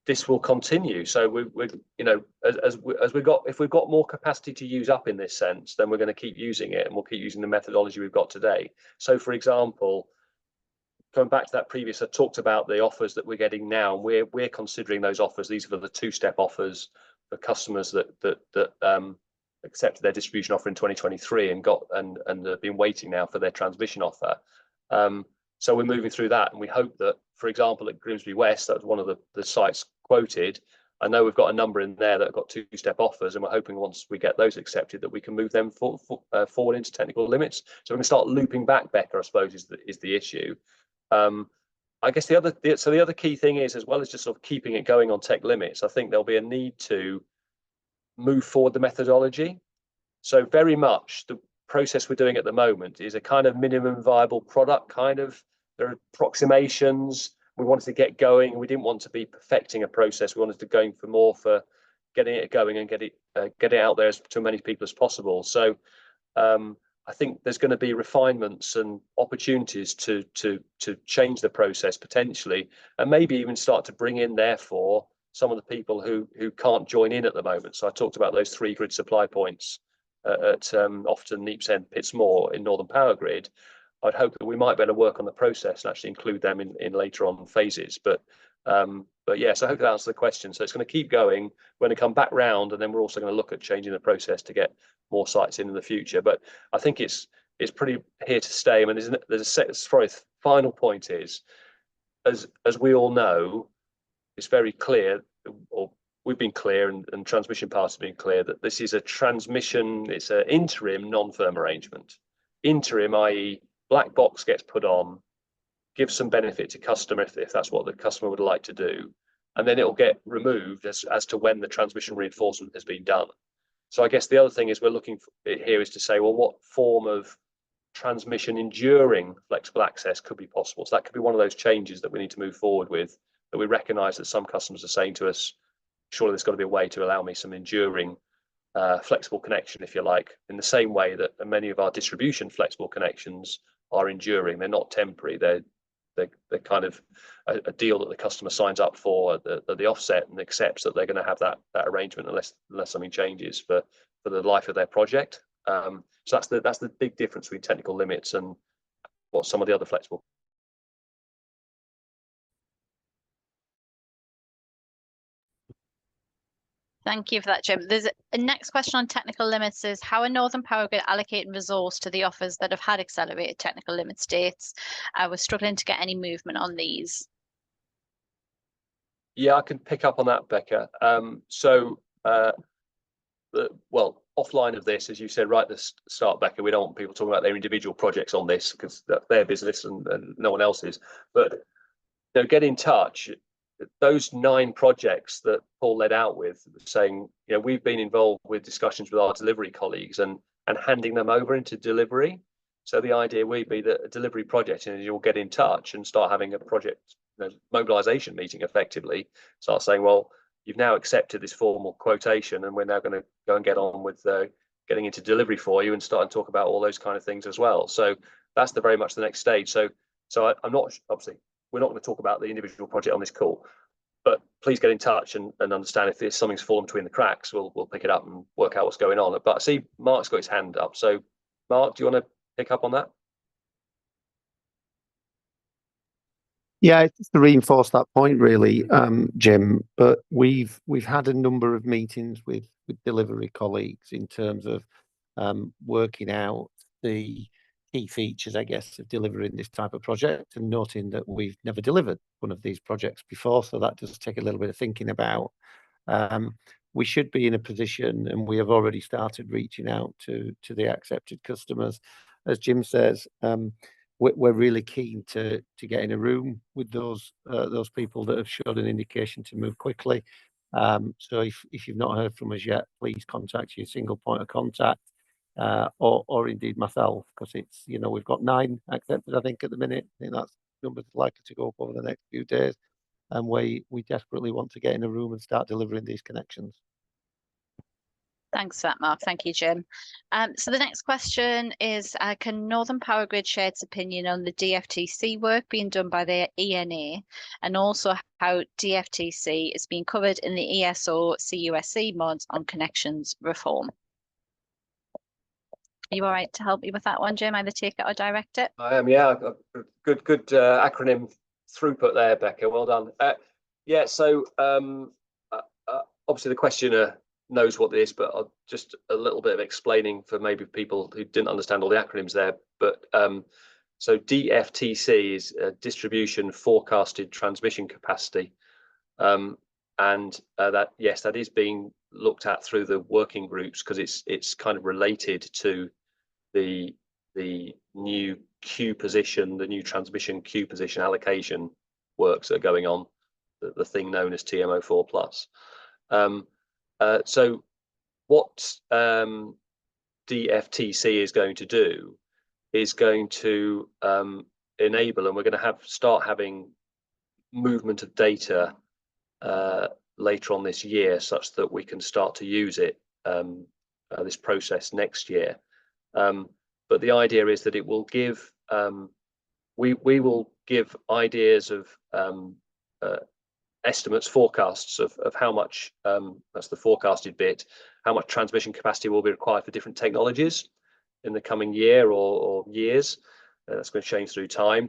this will continue. So we you know, as if we've got more capacity to use up in this sense, then we're going to keep using it, and we'll keep using the methodology we've got today. So for example, going back to that previous, I talked about the offers that we're getting now, and we're considering those offers. These are the two-step offers for customers that accepted their distribution offer in 2023 and have been waiting now for their transmission offer. So we're moving through that, and we hope that, for example, at Grimsby West, that was one of the sites quoted. I know we've got a number in there that have got two-step offers, and we're hoping once we get those accepted that we can move them forward into technical limits. So we can start looping back, Becca, I suppose, is the issue. I guess the other key thing is, as well as just sort of keeping it going on tech limits, I think there'll be a need to move forward the methodology. So very much the process we're doing at the moment is a kind of minimum viable product kind of. There are approximations. We wanted to get going, and we didn't want to be perfecting a process. We wanted to go for more for getting it going and get it out there to as many people as possible. So I think there's going to be refinements and opportunities to change the process potentially, and maybe even start to bring in, therefore, some of the people who can't join in at the moment. So I talked about those 3 grid supply points at Ofton, Neepsend, Pittsmore in Northern Power Grid. I'd hope that we might better work on the process and actually include them in later on phases. But yes, I hope that answers the question. So it's going to keep going. We're going to come back round, and then we're also going to look at changing the process to get more sites in the future. But I think it's pretty here to stay. I mean, there's probably final point is, as we all know, it's very clear, or we've been clear, and transmission parties have been clear, that this is a transmission, it's an interim non-firm arrangement. Interim, i.e. black box gets put on, gives some benefit to customer if that's what the customer would like to do, and then it will get removed as to when the transmission reinforcement has been done. So I guess the other thing is we're looking for here is to say, well, what form of transmission enduring flexible access could be possible? So that could be one of those changes that we need to move forward with, that we recognise that some customers are saying to us, surely there's got to be a way to allow me some enduring flexible connection, if you like, in the same way that many of our distribution flexible connections are enduring. They're not temporary. They're kind of a deal that the customer signs up for at the offset and accepts that they're going to have that arrangement unless something changes for the life of their project. So that's the big difference between technical limits and what some of the other flexible. Thank you for that, Jim. There's a next question on technical limits is, how are Northern Power Grid allocating resource to the offers that have had accelerated technical limits dates? We're struggling to get any movement on these. Yeah, I can pick up on that, Becca. Well, offline of this, as you said right at the start, Becca, we don't want people talking about their individual projects on this because that's their business and no one else's. But get in touch. Those 9 projects that Paul led out with, saying, we've been involved with discussions with our delivery colleagues and handing them over into delivery. So the idea would be that a delivery project, and you'll get in touch and start having a project mobilization meeting effectively, start saying, well, you've now accepted this formal quotation, and we're now going to go and get on with getting into delivery for you and start and talk about all those kind of things as well. So that's very much the next stage. So I'm not, obviously, we're not going to talk about the individual project on this call, but please get in touch and understand if there's something's fallen between the cracks. We'll pick it up and work out what's going on. But I see Mark's got his hand up. So Mark, do you want to pick up on that? Yeah, just to reinforce that point, really, Jim. But we've had a number of meetings with delivery colleagues in terms of working out the key features, I guess, of delivering this type of project, and noting that we've never delivered one of these projects before. So that does take a little bit of thinking about. We should be in a position, and we have already started reaching out to the accepted customers. As Jim says, we're really keen to get in a room with those people that have showed an indication to move quickly. So if you've not heard from us yet, please contact your single point of contact, or indeed myself, because it's, we've got 9 accepted, I think, at the minute. I think that's numbers likely to go up over the next few days, and we desperately want to get in a room and start delivering these connections. Thanks for that, Mark. Thank you, Jim. So the next question is, can Northern Power Grid share its opinion on the DFTC work being done by their ENA, and also how DFTC is being covered in the ESO CUSC mods on connections reform? Are you all right to help me with that one, Jim? Either take it or direct it? I am, yeah. Good acronym throughput there, Becca. Well done. Yeah, so obviously the questioner knows what this is, but just a little bit of explaining for maybe people who didn't understand all the acronyms there. But so DFTC is distribution forecasted transmission capacity, and that, yes, that is being looked at through the working groups, because it's kind of related to the new queue position, the new transmission queue position allocation works that are going on, the thing known as TMO4 plus. So what DFTC is going to do is going to enable, and we're going to start having movement of data later on this year, such that we can start to use it, this process next year. But the idea is that it will give, we will give ideas of estimates, forecasts of how much, that's the forecasted bit, how much transmission capacity will be required for different technologies in the coming year or years. That's going to change through time.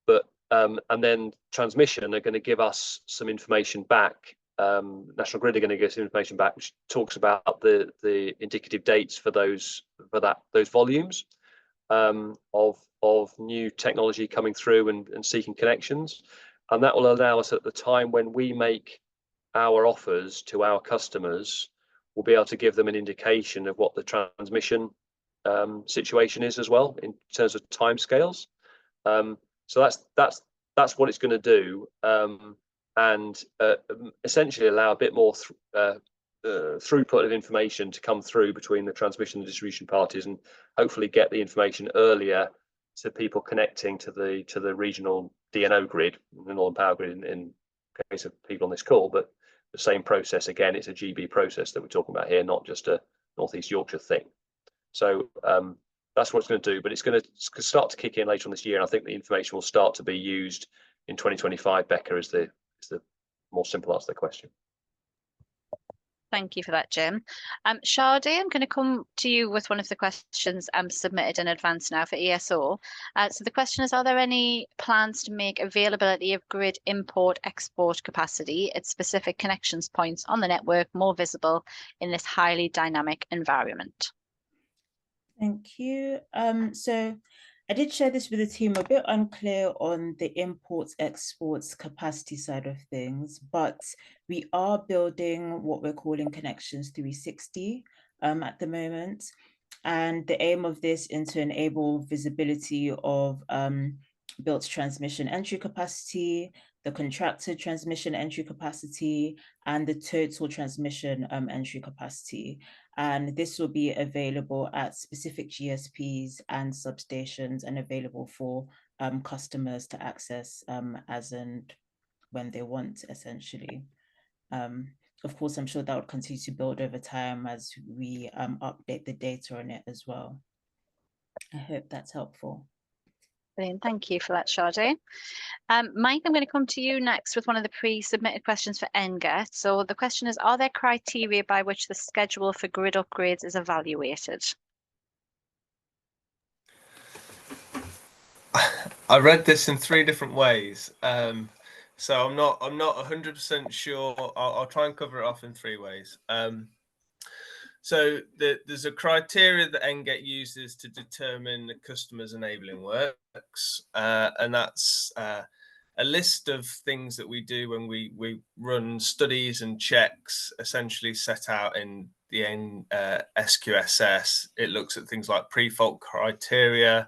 But and then transmission are going to give us some information back. National Grid are going to give us information back, which talks about the indicative dates for those volumes of new technology coming through and seeking connections. And that will allow us, at the time when we make our offers to our customers, we'll be able to give them an indication of what the transmission situation is as well, in terms of timescales. So that's what it's going to do, and essentially allow a bit more throughput of information to come through between the transmission and distribution parties, and hopefully get the information earlier to people connecting to the regional DNO grid, the Northern Power Grid, in case of people on this call. But the same process, again, it's a GB process that we're talking about here, not just a North East Yorkshire thing. So that's what it's going to do, but it's going to start to kick in later on this year, and I think the information will start to be used in 2025. Becca is the more simple answer to the question. Thank you for that, Jim. Shadi, I'm going to come to you with one of the questions submitted in advance now for ESO. So the question is, are there any plans to make availability of grid import-export capacity at specific connections points on the network more visible in this highly dynamic environment? Thank you. So I did share this with the team, a bit unclear on the imports exports capacity side of things, but we are building what we're calling Connections 360 at the moment. And the aim of this is to enable visibility of built transmission entry capacity, the contracted transmission entry capacity, and the total transmission entry capacity. And this will be available at specific GSPs and substations, and available for customers to access as and when they want, essentially. Of course, I'm sure that would continue to build over time as we update the data on it as well. I hope that's helpful. Brilliant. Thank you for that, Sade. Mike, I'm going to come to you next with one of the pre-submitted questions for NGET. So the question is, are there criteria by which the schedule for grid upgrades is evaluated? I read this in 3 different ways, so I'm not 100% sure. I'll try and cover it off in 3 ways. So there's a criteria that NGET uses to determine the customer's enabling works, and that's a list of things that we do when we run studies and checks, essentially set out in the SQSS. It looks at things like pre-fault criteria,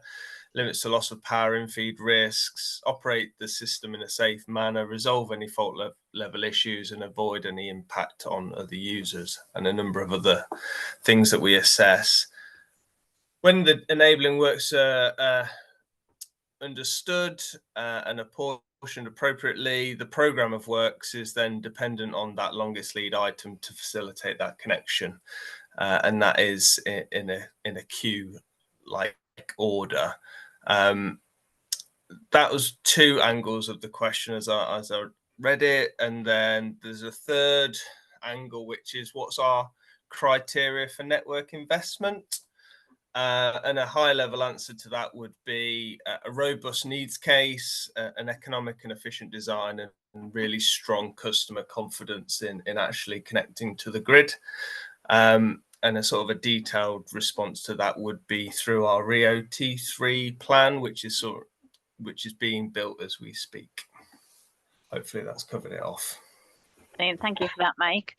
limits to loss of power in feed risks, operate the system in a safe manner, resolve any fault level issues, and avoid any impact on other users, and a number of other things that we assess. When the enabling works are understood and apportioned appropriately, the program of works is then dependent on that longest lead item to facilitate that connection, and that is in a queue-like order. That was 2 angles of the question as I read it, and then there's a 3rd angle, which is what's our criteria for network investment, and a high-level answer to that would be a robust needs case, an economic and efficient design, and really strong customer confidence in actually connecting to the grid. And a sort of a detailed response to that would be through our Rio T3 plan, which is being built as we speak. Hopefully that's covered it off. Brilliant. Thank you for that, Mike.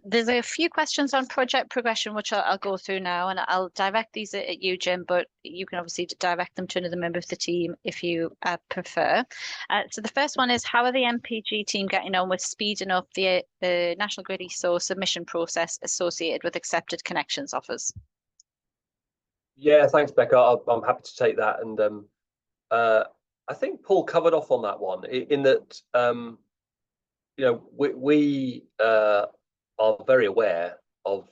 There's a few questions on project progression, which I'll go through now, and I'll direct these at you, Jim, but you can obviously direct them to another member of the team if you prefer. So the first one is, how are the MPG team getting on with speeding up the National Grid ESO submission process associated with accepted connections offers? Yeah, thanks, Becca. I'm happy to take that. And I think Paul covered off on that one in that, you know, we are very aware of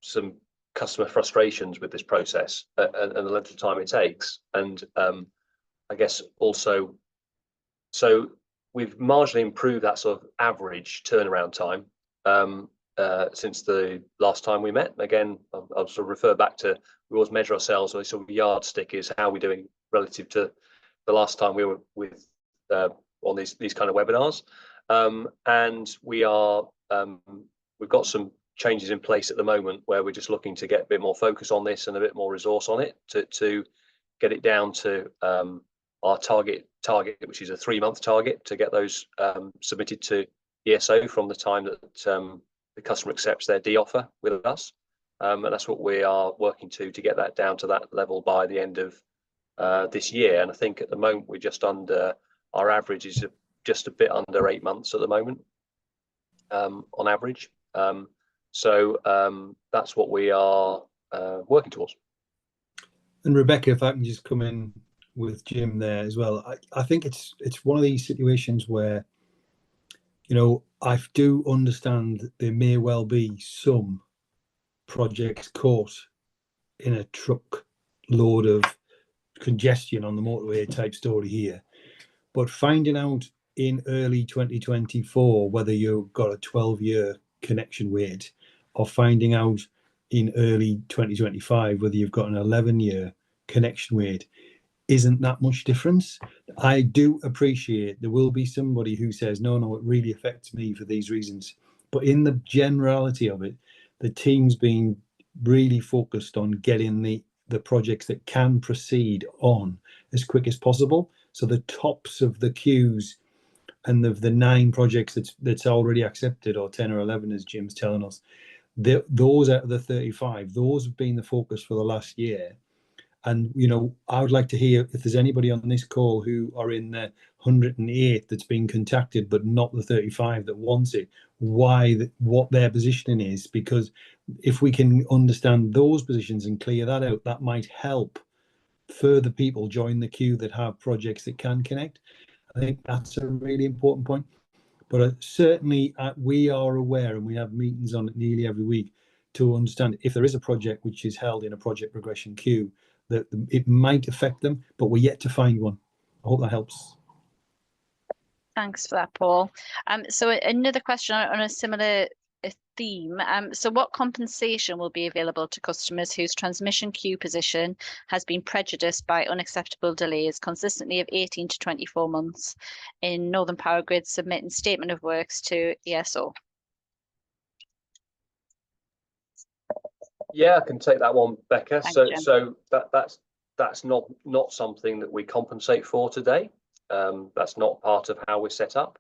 some customer frustrations with this process and the length of time it takes. And I guess also, so we've marginally improved that sort of average turnaround time since the last time we met. Again, I'll sort of refer back to, we always measure ourselves, or sort of yardstick is how we're doing relative to the last time we were with on these kind of webinars. And we are we've got some changes in place at the moment where we're just looking to get a bit more focus on this and a bit more resource on it to get it down to our target, which is a 3-month target, to get those submitted to ESO from the time that the customer accepts their D offer with us. And that's what we are working to get that down to that level by the end of this year. And I think at the moment we're just under, our average is just a bit under 8 months at the moment on average. So that's what we are working towards. And Rebecca, if I can just come in with Jim there as well, I think it's one of these situations where, you know, I do understand that there may well be some projects caught in a truck load of congestion on the motorway type story here, but finding out in early 2024 whether you've got a 12-year connection wait, or finding out in early 2025 whether you've got an 11-year connection wait, isn't that much difference. I do appreciate there will be somebody who says, no, it really affects me for these reasons. But in the generality of it, the team's been really focused on getting the projects that can proceed on as quick as possible. So the tops of the queues and of the 9 projects that's already accepted, or 10 or 11, as Jim's telling us, those out of the 35, those have been the focus for the last year. And, you know, I would like to hear if there's anybody on this call who are in the 108 that's been contacted, but not the 35 that wants it, what their positioning is, because if we can understand those positions and clear that out, that might help further people join the queue that have projects that can connect. I think that's a really important point. But certainly we are aware, and we have meetings on it nearly every week, to understand if there is a project which is held in a project progression queue, that it might affect them, but we're yet to find one. I hope that helps. Thanks for that, Paul. So another question on a similar theme. So what compensation will be available to customers whose transmission queue position has been prejudiced by unacceptable delays consistently of 18 to 24 months in Northern Power Grid submitting statement of works to ESO? Yeah, I can take that one, Becca. Thanks, So that's not something that we compensate for today. That's not part of how we're set up.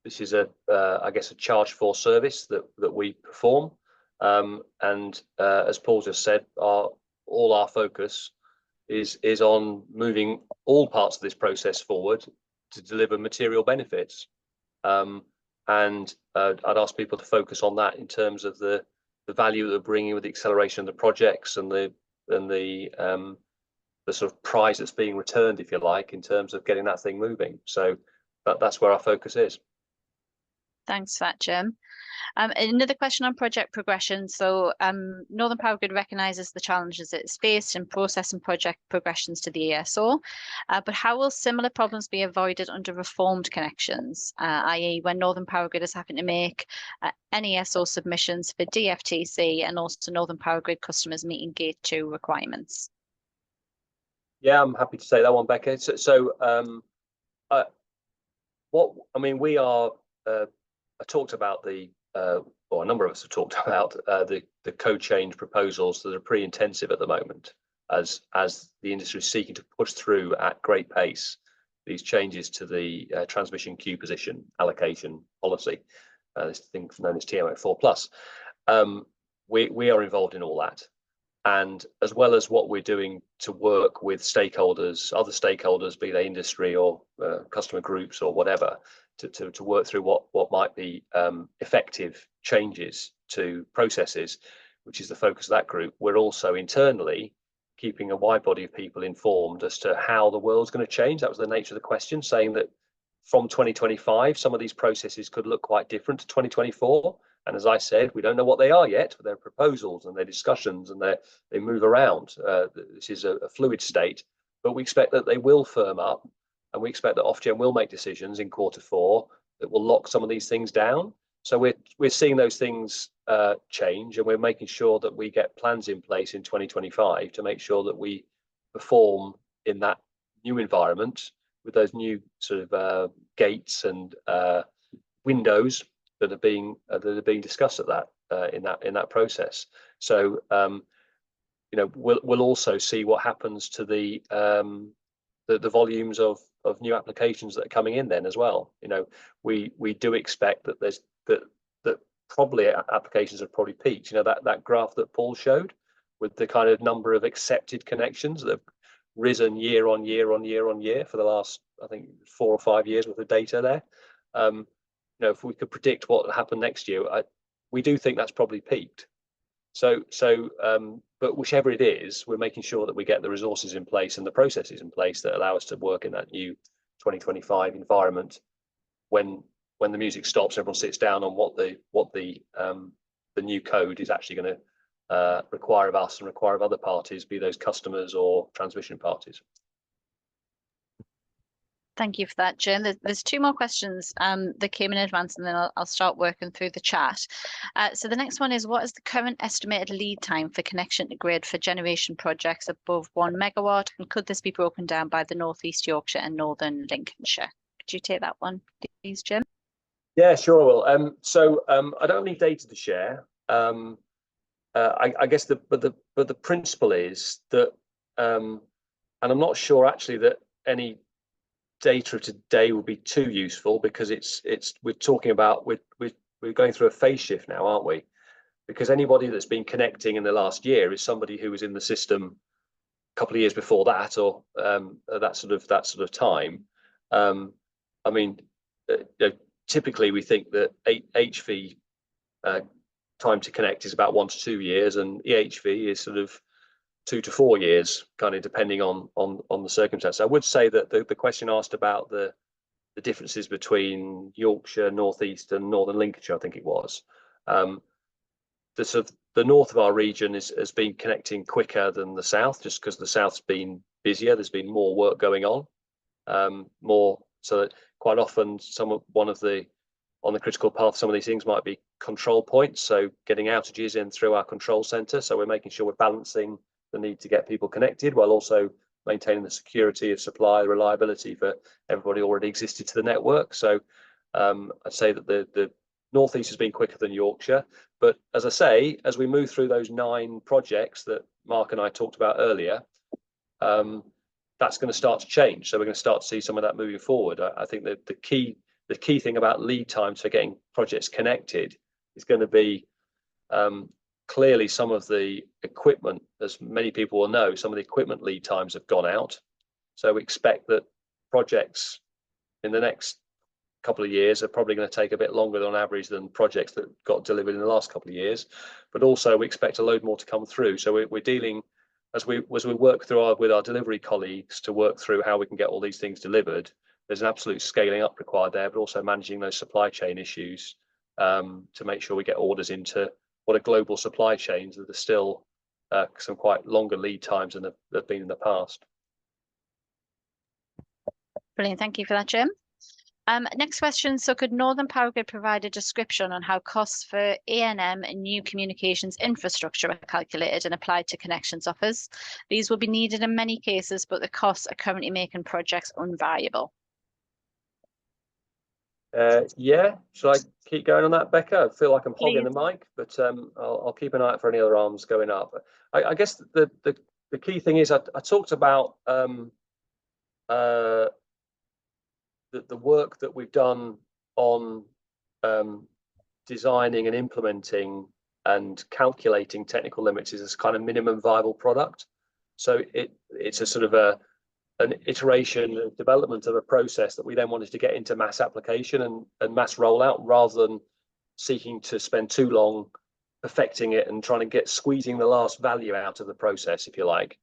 This is I guess a charge for service that we perform. And as Paul just said, all our focus is on moving all parts of this process forward to deliver material benefits. And I'd ask people to focus on that in terms of the value that they're bringing with the acceleration of the projects and the sort of prize that's being returned, if you like, in terms of getting that thing moving. So that's where our focus is. Thanks for that, Jim. Another question on project progression. So Northern Power Grid recognises the challenges it's faced in processing project progressions to the ESO, but how will similar problems be avoided under reformed connections, i.e. when Northern Power Grid is having to make NESO submissions for DFTC and also Northern Power Grid customers meeting Gate 2 requirements? Yeah, I'm happy to say that one, Becca. We are. I talked about or a number of us have talked about the code change proposals that are pretty intensive at the moment, as the industry is seeking to push through at great pace these changes to the transmission queue position allocation policy, this thing known as TMO4+. We are involved in all that. And as well as what we're doing to work with stakeholders, other stakeholders, be they industry or customer groups or whatever, to work through what might be effective changes to processes, which is the focus of that group, we're also internally keeping a wide body of people informed as to how the world's going to change. That was the nature of the question, saying that from 2025, some of these processes could look quite different to 2024. And as I said, we don't know what they are yet. They're proposals and they're discussions and they move around. This is a fluid state, but we expect that they will firm up, and we expect that Ofgem will make decisions in Q4 that will lock some of these things down. So we're seeing those things change, and we're making sure that we get plans in place in 2025 to make sure that we perform in that new environment with those new sort of gates and windows that are being discussed at that in that process. So we'll also see what happens to the volumes of new applications that are coming in then as well. We do expect that that probably applications have probably peaked. That graph that Paul showed with the kind of number of accepted connections that have risen year on year on year on year for the last, I think, 4 or 5 years worth of data there. If we could predict what will happen next year, we do think that's probably peaked. But whichever it is, we're making sure that we get the resources in place and the processes in place that allow us to work in that new 2025 environment. When the music stops, everyone sits down on what the new code is actually going to require of us and require of other parties, be those customers or transmission parties. Thank you for that, Jim. There's 2 more questions that came in advance, and then I'll start working through the chat. So the next one is, what is the current estimated lead time for connection to grid for generation projects above 1 megawatt? And could this be broken down by the North East Yorkshire and Northern Lincolnshire? Could you take that one, please, Jim? Yeah, sure I will. I don't need data to share. I guess the principle is that, and I'm not sure actually that any data today will be too useful, because we're talking about we're going through a phase shift now, aren't we? Because anybody that's been connecting in the last year is somebody who was in the system a couple of years before that, or that sort of time. Typically we think that HV time to connect is about 1 to 2 years, and EHV is sort of 2 to 4 years, kind of depending on the circumstance. I would say that the question asked about the differences between Yorkshire, North East and Northern Lincolnshire, I think it was. the north of our region has been connecting quicker than the south, just because the south's been busier. There's been more work going on, more so that quite often on the critical path, some of these things might be control points. So getting outages in through our control center. So we're making sure we're balancing the need to get people connected while also maintaining the security of supply, reliability for everybody already existed to the network. So I'd say that the Northeast has been quicker than Yorkshire. But as I say, as we move through those 9 projects that Mark and I talked about earlier, that's going to start to change. So we're going to start to see some of that moving forward. I think that the key thing about lead times for getting projects connected is going to be clearly some of the equipment, as many people will know, some of the equipment lead times have gone out. So we expect that projects in the next couple of years are probably going to take a bit longer on average than projects that got delivered in the last couple of years. But also we expect a load more to come through. So we're dealing, as we work through with our delivery colleagues to work through how we can get all these things delivered, there's an absolute scaling up required there, but also managing those supply chain issues to make sure we get orders into what are global supply chains that are still some quite longer lead times than they've been in the past. Brilliant, thank you for that, Jim. Next question, so could Northern Power Grid provide a description on how costs for A&M and new communications infrastructure are calculated and applied to connections offers? These will be needed in many cases, but the costs are currently making projects unviable. Yeah, should I keep going on that, Becca? I feel like I'm hogging the mic, but I'll keep an eye out for any other arms going up. I guess the key thing is I talked about the work that we've done on designing and implementing and calculating technical limits is this kind of minimum viable product. So it's a sort of an iteration of development of a process that we then wanted to get into mass application and mass rollout, rather than seeking to spend too long perfecting it and trying to squeezing the last value out of the process, if you like.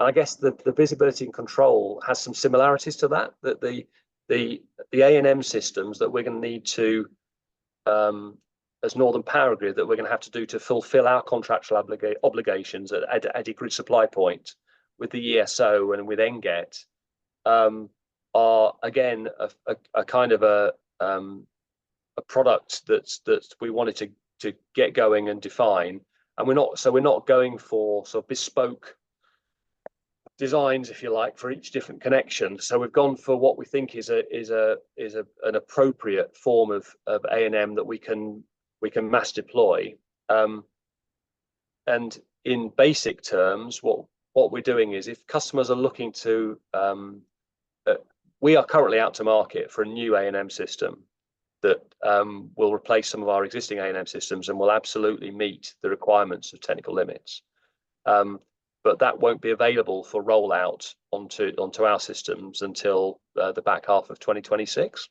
And I guess the visibility and control has some similarities to that the A&M systems that we're going to need to, as Northern Power Grid, that we're going to have to do to fulfil our contractual obligations at a grid supply point with the ESO and with NGET, are again a kind of a product that we wanted to get going and define, and we're not going for sort of bespoke designs, if you like, for each different connection. So we've gone for what we think is an appropriate form of A&M that we can mass deploy. And in basic terms, what we're doing is, if customers are looking to, we are currently out to market for a new A&M system that will replace some of our existing A&M systems and will absolutely meet the requirements of technical limits. But that won't be available for rollout onto our systems until the back half of 2026.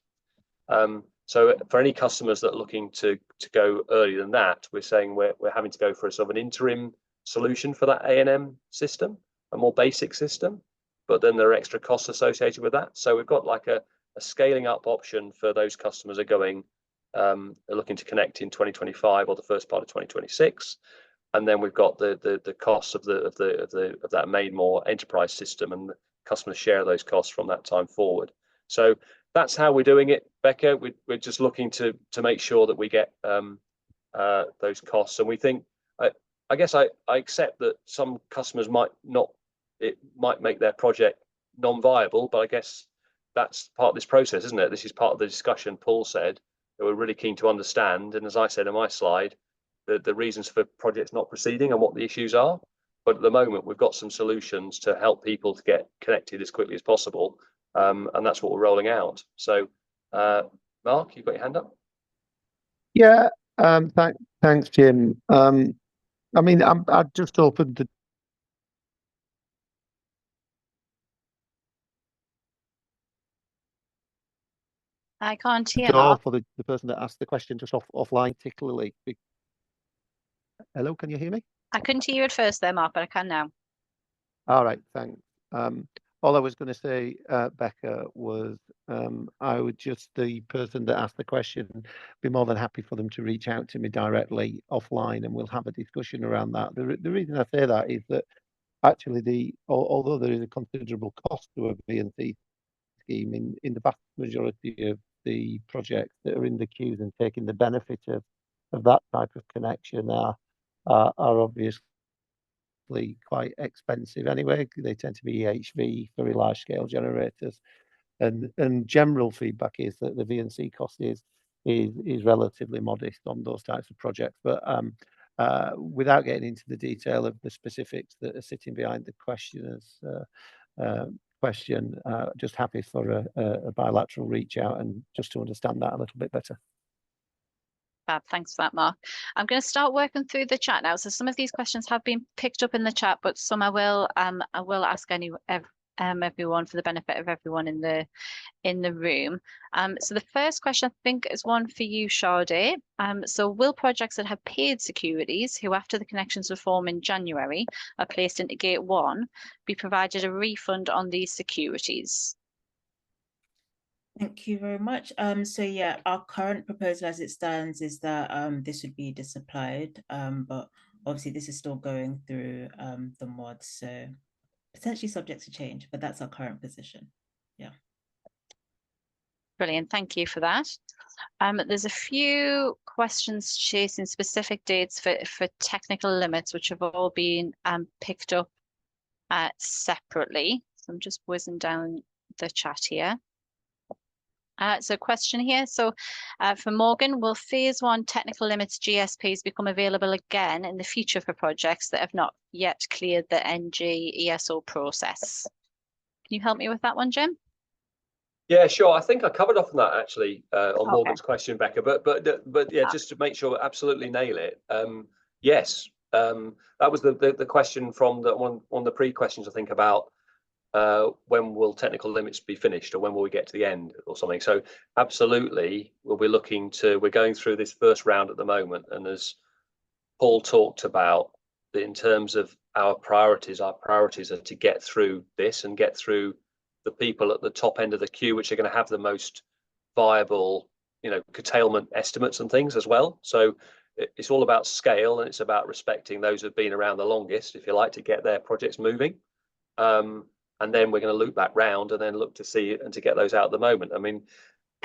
So for any customers that are looking to go earlier than that, we're saying we're having to go for a sort of an interim solution for that A&M system, a more basic system, but then there are extra costs associated with that. So we've got like a scaling up option for those customers are looking to connect in 2025 or the first part of 2026. And then we've got the costs of that made more enterprise system, and the customers share those costs from that time forward. So that's how we're doing it, Becca. We're just looking to make sure that we get those costs. And we think, I guess I accept that some customers might make their project non-viable, but I guess that's part of this process, isn't it? This is part of the discussion Paul said that we're really keen to understand. And as I said in my slide, the reasons for projects not proceeding and what the issues are. But at the moment, we've got some solutions to help people to get connected as quickly as possible. And that's what we're rolling out. So, Mark, you've got your hand up? Yeah, thanks, Jim. I mean, I've just opened the I can't hear. door for the person that asked the question just offline, particularly. Hello, can you hear me? I couldn't hear you at first there, Mark, but I can now. All right, thanks. all I was going to say, Becca, was I would just, the person that asked the question, be more than happy for them to reach out to me directly offline, and we'll have a discussion around that. The reason I say that is that actually, although there is a considerable cost to a V&C scheme, in the vast majority of the projects that are in the queues and taking the benefit of that type of connection are obviously quite expensive anyway. They tend to be EHV, very large scale generators, and general feedback is that the V&C cost is relatively modest on those types of projects. But without getting into the detail of the specifics that are sitting behind the questioner's question, just happy for a bilateral reach out and just to understand that a little bit better. Fab, thanks for that, Mark. I'm going to start working through the chat now. So some of these questions have been picked up in the chat, but some I will ask everyone for the benefit of everyone in the room. So the first question, I think, is one for you, Sade. So will projects that have paid securities, who after the connections reform in January are placed into Gate 1, be provided a refund on these securities? Thank you very much. So yeah, our current proposal as it stands is that this would be disapplied, but obviously this is still going through the mods, so potentially subject to change, but that's our current position. Yeah. Brilliant, thank you for that. There's a few questions chasing specific dates for technical limits, which have all been picked up separately. So I'm just whizzing down the chat here. So question here. So for Morgan, will phase 1 technical limits GSPs become available again in the future for projects that have not yet cleared the NGESO process? Can you help me with that one, Jim? Yeah, sure. I think I covered off on that actually on Morgan's question, Becca. But yeah, just to make sure, absolutely nail it. Yes, that was the question from one of the pre-questions, I think, about when will technical limits be finished, or when will we get to the end, or something. So absolutely, we'll be looking to. We're going through this first round at the moment, and as Paul talked about, in terms of our priorities are to get through this and get through the people at the top end of the queue, which are going to have the most viable, curtailment estimates and things as well. So it's all about scale, and it's about respecting those who've been around the longest, if you like, to get their projects moving. And then we're going to loop back round and then look to see and to get those out at the moment. I mean,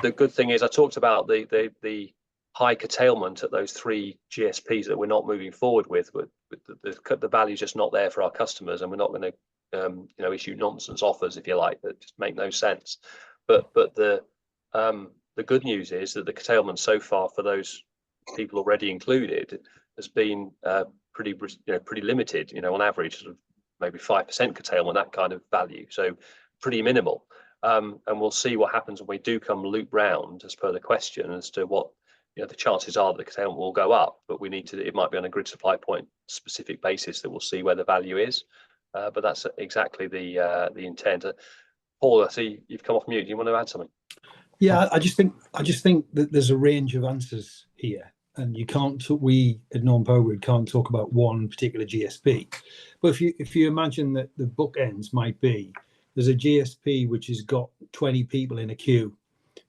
the good thing is I talked about the high curtailment at those 3 GSPs that we're not moving forward with the value is just not there for our customers, and we're not going to issue nonsense offers, if you like, that just make no sense. But the good news is that the curtailment so far for those people already included has been pretty limited. On average, sort of maybe 5% curtailment, that kind of value. So pretty minimal. And we'll see what happens when we do come loop round, as per the question, as to what the chances are that the curtailment will go up. But it might be on a grid supply point specific basis that we'll see where the value is. But that's exactly the intent. Paul, I see you've come off mute. Do you want to add something? Yeah, I just think that there's a range of answers here, and we at non-power grid can't talk about one particular GSP. But if you imagine that the bookends might be, there's a GSP which has got 20 people in a queue.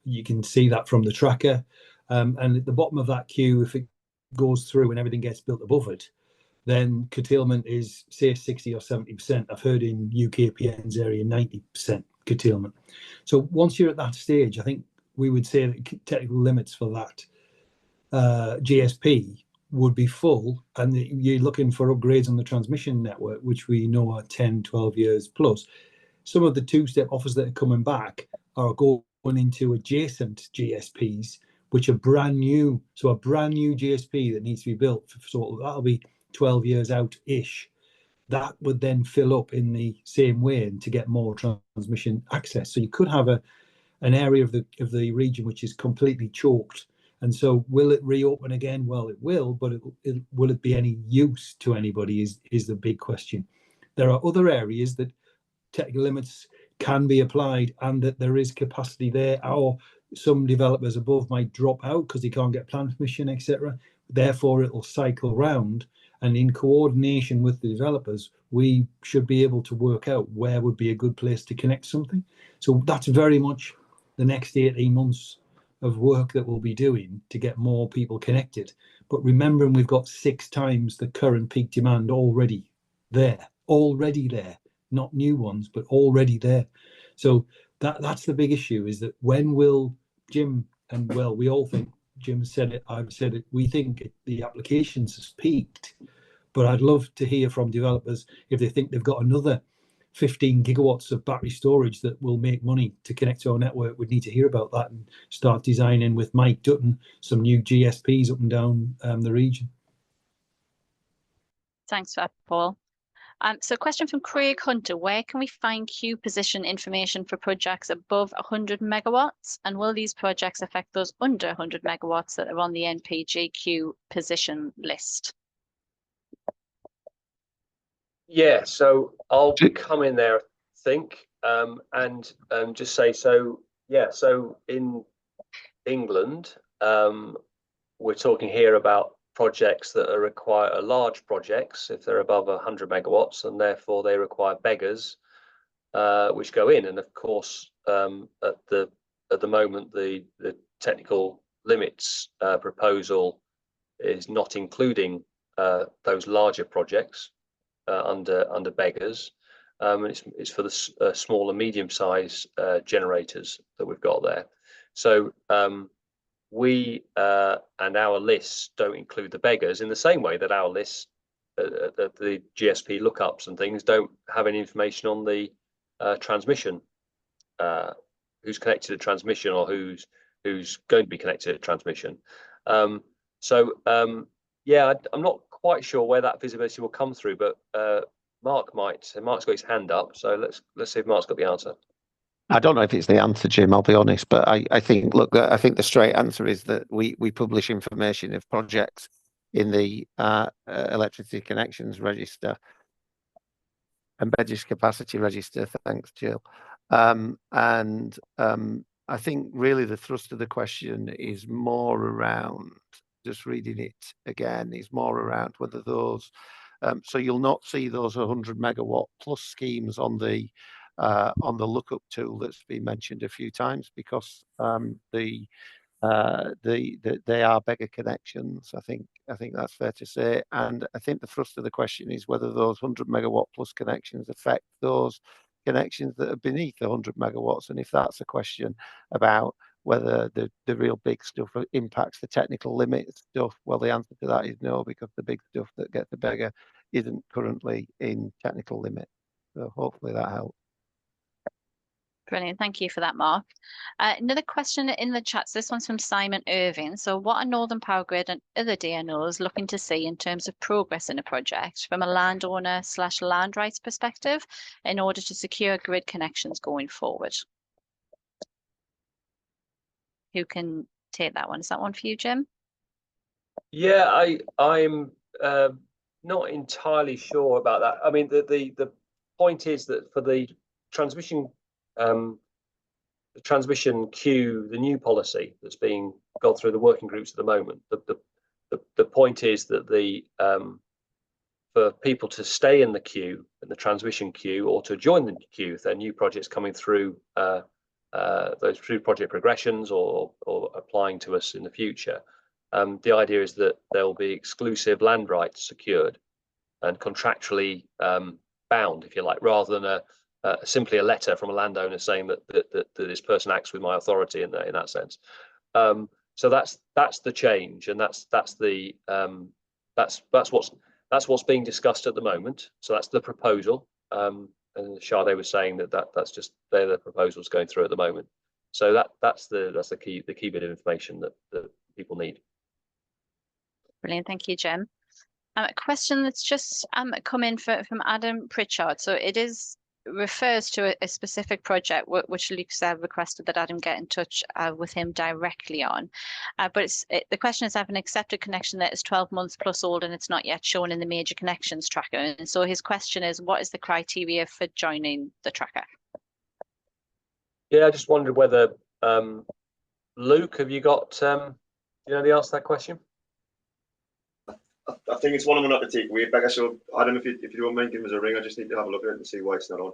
You can see that from the tracker, and at the bottom of that queue, if it goes through and everything gets built above it, then curtailment is, say, 60 or 70%. I've heard in UKPN's area 90% curtailment. So once you're at that stage, I think we would say that technical limits for that GSP would be full, and you're looking for upgrades on the transmission network, which we know are 10, 12 years plus. Some of the two-step offers that are coming back are going into adjacent GSPs, which are brand new. So a brand new GSP that needs to be built, so that'll be 12 years out-ish. That would then fill up in the same way and to get more transmission access. So you could have an area of the region which is completely choked. And so will it reopen again? Well, it will, but will it be any use to anybody is the big question. There are other areas that technical limits can be applied and that there is capacity there, or some developers above might drop out because they can't get plan permission, etc. Therefore, it will cycle round And in coordination with the developers, we should be able to work out where would be a good place to connect something. So that's very much the next 18 months of work that we'll be doing to get more people connected. But remembering we've got 6 times the current peak demand already there, not new ones, but already there. So that's the big issue, is that when will Jim, and well, we all think, Jim said it, I've said it, we think the applications has peaked, but I'd love to hear from developers if they think they've got another 15 gigawatts of battery storage that will make money to connect to our network. We'd need to hear about that and start designing with Mike Dutton some new GSPs up and down the region. Thanks for that, Paul. So a question from Craig Hunter: where can we find queue position information for projects above 100 megawatts? And will these projects affect those under 100 megawatts that are on the NPG queue position list? Yeah, so I'll come in there, I think, and just say, so yeah, so in England, we're talking here about projects that are large projects if they're above 100 megawatts, and therefore they require beggars, which go in. And of course, at the moment, the technical limits proposal is not including those larger projects under beggars. And it's for the small and medium size generators that we've got there. So we and our lists don't include the beggars in the same way that our lists, the GSP lookups and things, don't have any information on the transmission, who's connected to transmission or who's going to be connected to transmission. Yeah, I'm not quite sure where that visibility will come through, but Mark might. Mark's got his hand up, so let's see if Mark's got the answer. I don't know if it's the answer, Jim, I'll be honest, but I think, look, I think the straight answer is that we publish information of projects in the electricity connections register, embedded capacity register. Thanks, Jill. I think really the thrust of the question is more around, just reading it again, is more around whether those, so you'll not see those 100 megawatt plus schemes on the lookup tool that's been mentioned a few times, because they are beggar connections. I think that's fair to say. And I think the thrust of the question is whether those 100 megawatt plus connections affect those connections that are beneath 100 megawatts. And if that's a question about whether the real big stuff impacts the technical limit stuff, well, the answer to that is no, because the big stuff that gets the beggar isn't currently in technical limit. So hopefully that helps. Brilliant. Thank you for that, Mark. Another question in the chat. So this one's from Simon Irving. So what are Northern Power Grid and other DNOs looking to see in terms of progress in a project from a landowner / land rights perspective in order to secure grid connections going forward? Who can take that one? Is that one for you, Jim? Yeah, I'm not entirely sure about that. I mean, the point is that for the transmission queue, the new policy that's being gone through the working groups at the moment, the point is that for people to stay in the queue, in the transmission queue, or to join the queue if there are new projects coming through those through project progressions or applying to us in the future, the idea is that there will be exclusive land rights secured and contractually bound, if you like, rather than simply a letter from a landowner saying that this person acts with my authority in that sense. So that's the change, and that's what's being discussed at the moment. So that's the proposal. And Sade was saying that's just they're the proposals going through at the moment. So that's the key bit of information that people need. Brilliant, thank you, Jim. A question that's just come in from Adam Pritchard. So it refers to a specific project which Luke's requested that Adam get in touch with him directly on. But the question is, I have an accepted connection that is 12 months plus old and it's not yet shown in the major connections tracker. And so his question is, what is the criteria for joining the tracker? Yeah, I just wondered whether, Luke, have you got, you know the answer to that question? I think it's one of them not to take away, Becca. So I don't know if you don't mind giving us a ring. I just need to have a look at it and see why it's not on.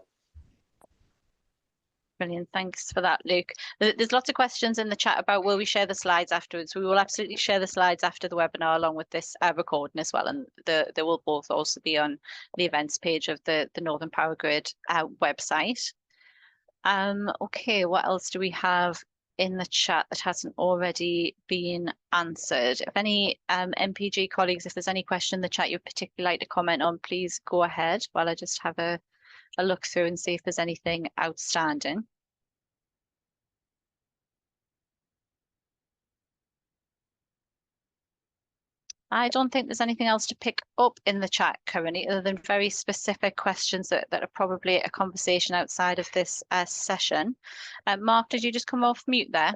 Brilliant. Thanks for that, Luke. There's lots of questions in the chat about will we share the slides afterwards. We will absolutely share the slides after the webinar along with this recording as well. And they will both also be on the events page of the Northern Power Grid website. Okay, what else do we have in the chat that hasn't already been answered? If any MPG colleagues, if there's any question in the chat you'd particularly like to comment on, please go ahead while I just have a look through and see if there's anything outstanding. I don't think there's anything else to pick up in the chat currently, other than very specific questions that are probably a conversation outside of this session. Mark, did you just come off mute there?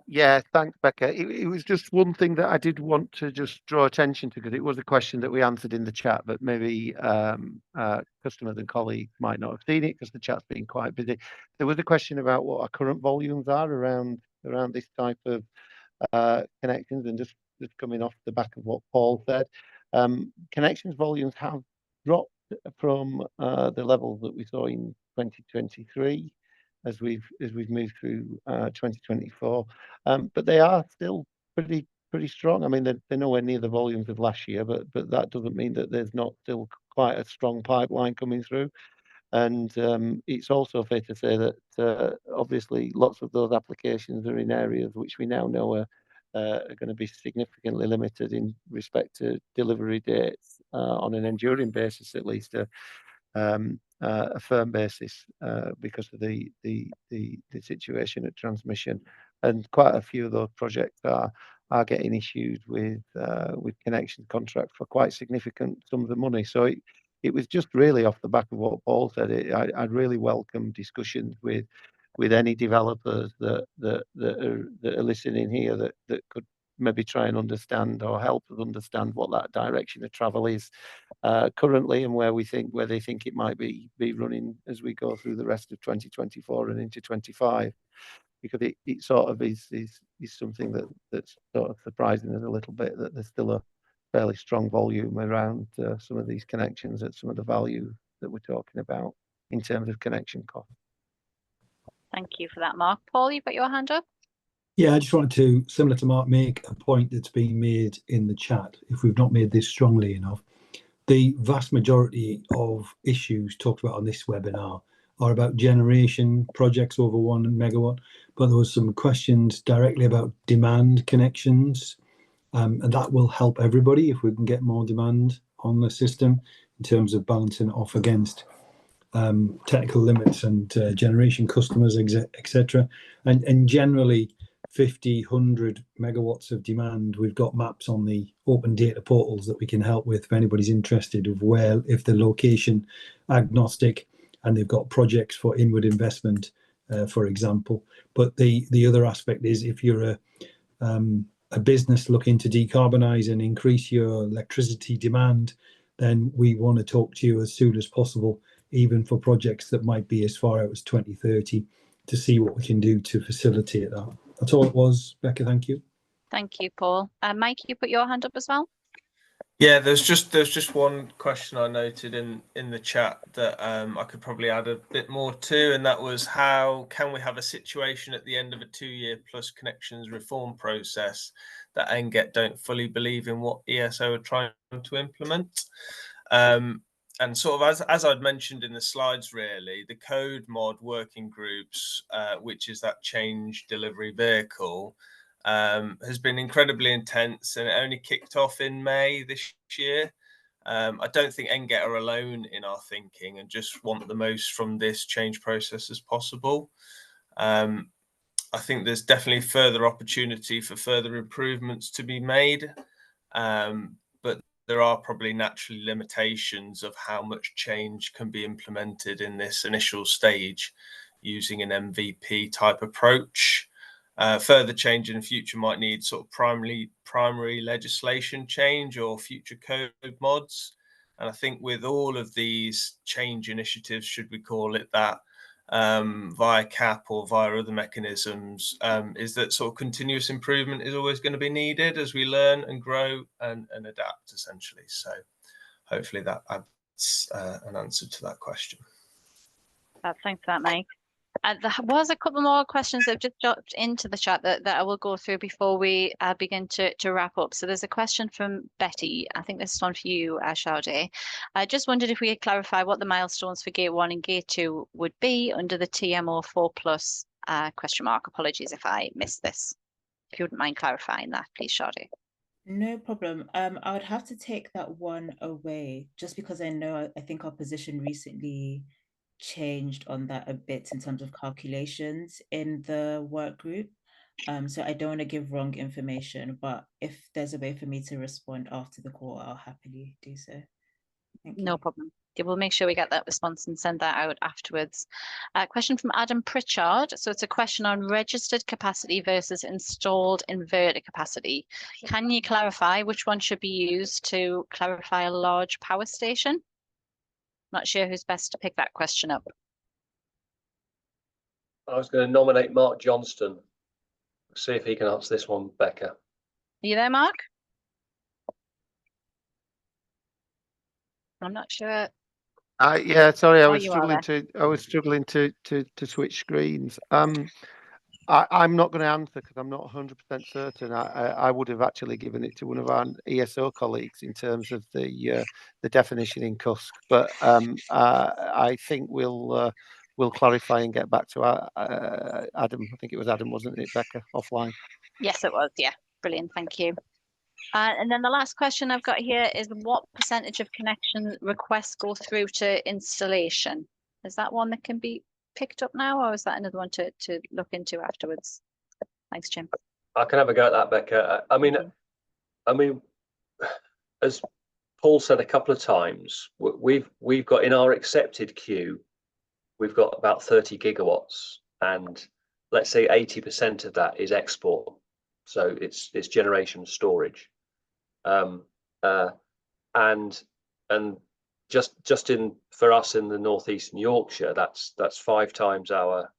Yeah, thanks, Becca. It was just one thing that I did want to just draw attention to, because it was a question that we answered in the chat, but maybe customers and colleagues might not have seen it because the chat's been quite busy. There was a question about what our current volumes are around this type of connections, and just coming off the back of what Paul said. Connections volumes have dropped from the levels that we saw in 2023. As we've moved through 2024, but they are still pretty strong. I mean, they're nowhere near the volumes of last year, but that doesn't mean that there's not still quite a strong pipeline coming through. And it's also fair to say that obviously lots of those applications are in areas which we now know are going to be significantly limited in respect to delivery dates on an enduring basis, at least. A firm basis because of the situation at transmission, and quite a few of those projects are getting issued with connection contracts for quite significant sums of money. So it was just really off the back of what Paul said. I'd really welcome discussions with any developers that are listening here that could maybe try and understand or help us understand what that direction of travel is currently, and where they think it might be running as we go through the rest of 2024 and into 25, because it sort of is something that's sort of surprising us a little bit, that there's still a fairly strong volume around some of these connections at some of the value that we're talking about in terms of connection cost. Thank you for that, Mark. Paul, you've got your hand up. Yeah, I just wanted to, similar to Mark, make a point that's been made in the chat, if we've not made this strongly enough. The vast majority of issues talked about on this webinar are about generation projects over 1 megawatt, but there was some questions directly about demand connections, and that will help everybody if we can get more demand on the system in terms of balancing it off against technical limits and generation customers, etc. And generally 50, 100 megawatts of demand. We've got maps on the open data portals that we can help with if anybody's interested of where, if they're location agnostic and they've got projects for inward investment, for example. But the other aspect is if you're a business looking to decarbonize and increase your electricity demand, then we want to talk to you as soon as possible, even for projects that might be as far out as 2030, to see what we can do to facilitate that. That's all it was, Becca. Thank you. Thank you, Paul. Mike, you put your hand up as well. Yeah, there's just one question I noted in the chat that I could probably add a bit more to, and that was, how can we have a situation at the end of a 2-year plus connections reform process that NGET don't fully believe in what ESO are trying to implement? And sort of as I'd mentioned in the slides, really, the code mod working groups, which is that change delivery vehicle, has been incredibly intense, and it only kicked off in May this year. I don't think NGET are alone in our thinking and just want the most from this change process as possible. I think there's definitely further opportunity for further improvements to be made, but there are probably naturally limitations of how much change can be implemented in this initial stage using an MVP type approach. Further change in the future might need sort of primary legislation change or future code mods. And I think with all of these change initiatives, should we call it that, via CAP or via other mechanisms, is that sort of continuous improvement is always going to be needed as we learn and grow and adapt, essentially. So hopefully that adds an answer to that question. Thanks for that, Mike. There was a couple more questions that have just dropped into the chat that I will go through before we begin to wrap up. So there's a question from Betty. I think this is one for you, Sade. I just wondered if we could clarify what the milestones for Gate 1 and Gate 2 would be under the TMO4+, question mark. Apologies if I missed this. If you wouldn't mind clarifying that, please, Sade. No problem. I would have to take that one away just because I think our position recently changed on that a bit in terms of calculations in the work group. So I don't want to give wrong information, but if there's a way for me to respond after the call, I'll happily do so. Thank you. No problem. Yeah, we'll make sure we get that response and send that out afterwards. Question from Adam Pritchard. So it's a question on registered capacity versus installed inverter capacity. Can you clarify which one should be used to clarify a large power station? Not sure who's best to pick that question up. I was going to nominate Mark Johnston. See if he can answer this one, Becca. Are you there, Mark? I'm not sure. Yeah, sorry, I Oh, was you are struggling to switch screens. I'm not going to answer because I'm not 100% certain. I would have actually given it to one of our ESO colleagues in terms of the definition in CUSC, but I think we'll clarify and get back to Adam. I think it was Adam, wasn't it, Becca, offline? Yes, it was. Yeah, brilliant. Thank you. And then the last question I've got here is what percentage of connection requests go through to installation? Is that one that can be picked up now, or is that another one to look into afterwards? Thanks, Jim. I can have a go at that, Becca. I mean, as Paul said a couple of times, we've got in our accepted queue, we've got about 30 gigawatts, and let's say 80% of that is export. So it's generation storage. And just in for us in the northeastern Yorkshire, that's 5 times our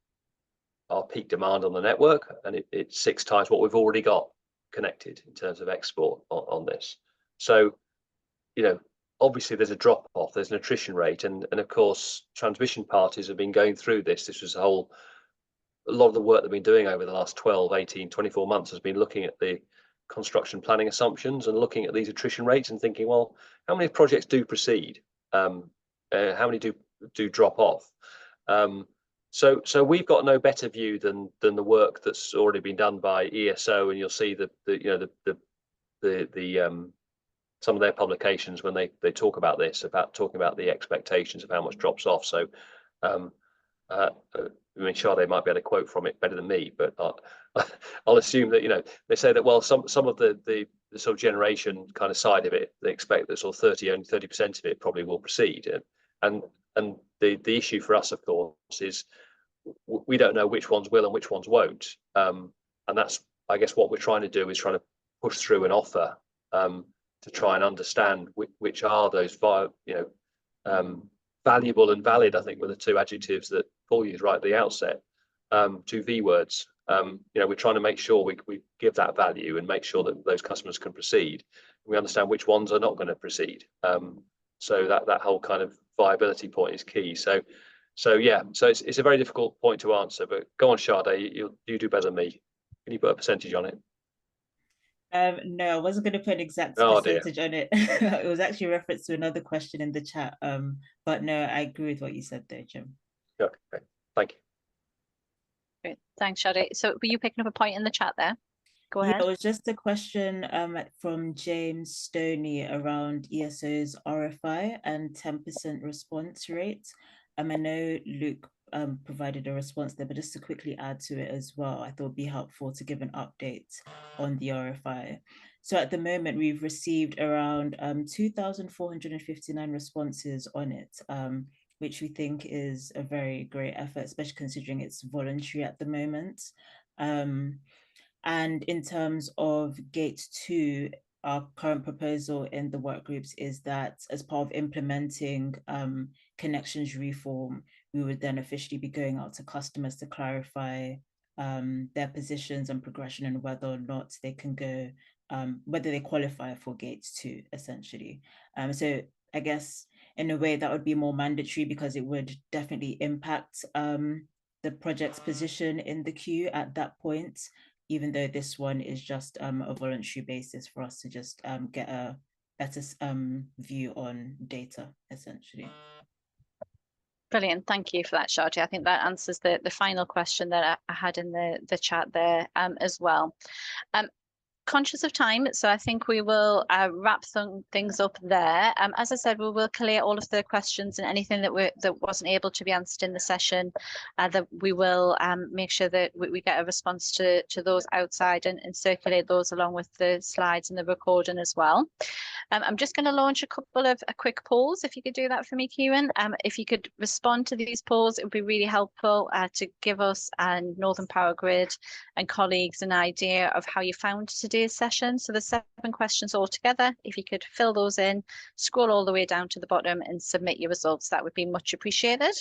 peak demand on the network, and it's 6 times what we've already got connected in terms of export on this. So, you know, obviously there's a drop off, there's an attrition rate, and of course transmission parties have been going through this. This was a lot of the work they've been doing over the last 12, 18, 24 months has been looking at the construction planning assumptions and looking at these attrition rates and thinking, well, how many projects do proceed? How many do drop off? So we've got no better view than the work that's already been done by ESO, and you'll see some of their publications when they talk about this, talking about the expectations of how much drops off. So I mean, sure, they might be able to quote from it better than me, but I'll assume that, you know, they say that, well, some of the sort of generation kind of side of it, they expect that sort of only 30% of it probably will proceed. And the issue for us, of course, is we don't know which ones will and which ones won't. And that's, I guess, what we're trying to do is trying to push through an offer to try and understand which are those, valuable and valid, I think, were the 2 adjectives that Paul used right at the outset, 2 V words. You know, we're trying to make sure we give that value and make sure that those customers can proceed. We understand which ones are not going to proceed. So that whole kind of viability point is key. So yeah, so it's a very difficult point to answer, but go on, Sade, you do better than me. Can you put a percentage on it? No, I wasn't going to put an exact percentage on it. It was actually a reference to another question in the chat. But no, I agree with what you said there, Jim. Okay, thank you. Great. Thanks, Sade. So were you picking up a point in the chat there? Go ahead. Yeah, it was just a question from James Stoney around ESO's RFI and 10% response rate. I know Luke provided a response there, but just to quickly add to it as well, I thought it'd be helpful to give an update on the RFI. So at the moment, we've received around 2,459 responses on it, which we think is a very great effort, especially considering it's voluntary at the moment. And in terms of Gate 2, our current proposal in the work groups is that as part of implementing connections reform, we would then officially be going out to customers to clarify their positions and progression and whether or not they can go, whether they qualify for Gates 2, essentially. So I guess in a way that would be more mandatory, because it would definitely impact the project's position in the queue at that point, even though this one is just a voluntary basis for us to just get a better view on data, essentially. Brilliant, thank you for that, Shorty. I think that answers the final question that I had in the chat there as well. Conscious of time, so I think we will wrap some things up there. As I said, we will collate all of the questions and anything that wasn't able to be answered in the session. That we will make sure that we get a response to those outside and circulate those along with the slides and the recording as well. I'm just going to launch a couple of quick polls. If you could do that for me, Kieran. If you could respond to these polls, it would be really helpful to give us and Northern Power Grid and colleagues an idea of how you found today's session. So there's 7 questions altogether. If you could fill those in, scroll all the way down to the bottom and submit your results, that would be much appreciated.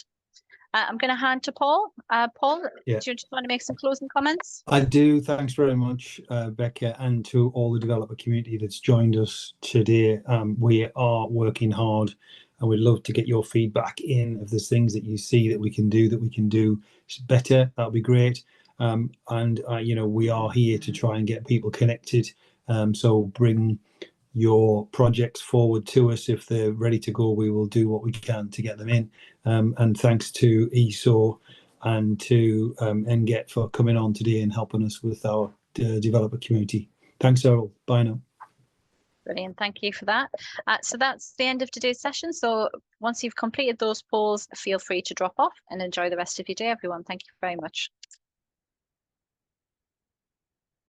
I'm going to hand to Paul. Paul, Yeah. do you just want to make some closing comments? I do. Thanks very much, Becca, and to all the developer community that's joined us today. We are working hard, and we'd love to get your feedback in. If there's things that you see that we can do better, that'll be great. You know, we are here to try and get people connected. So bring your projects forward to us. If they're ready to go, we will do what we can to get them in. And thanks to ESO and to NGET for coming on today and helping us with our developer community. Thanks, Errol. Bye now. Brilliant, thank you for that. So that's the end of today's session. So once you've completed those polls, feel free to drop off and enjoy the rest of your day, everyone. Thank you very much.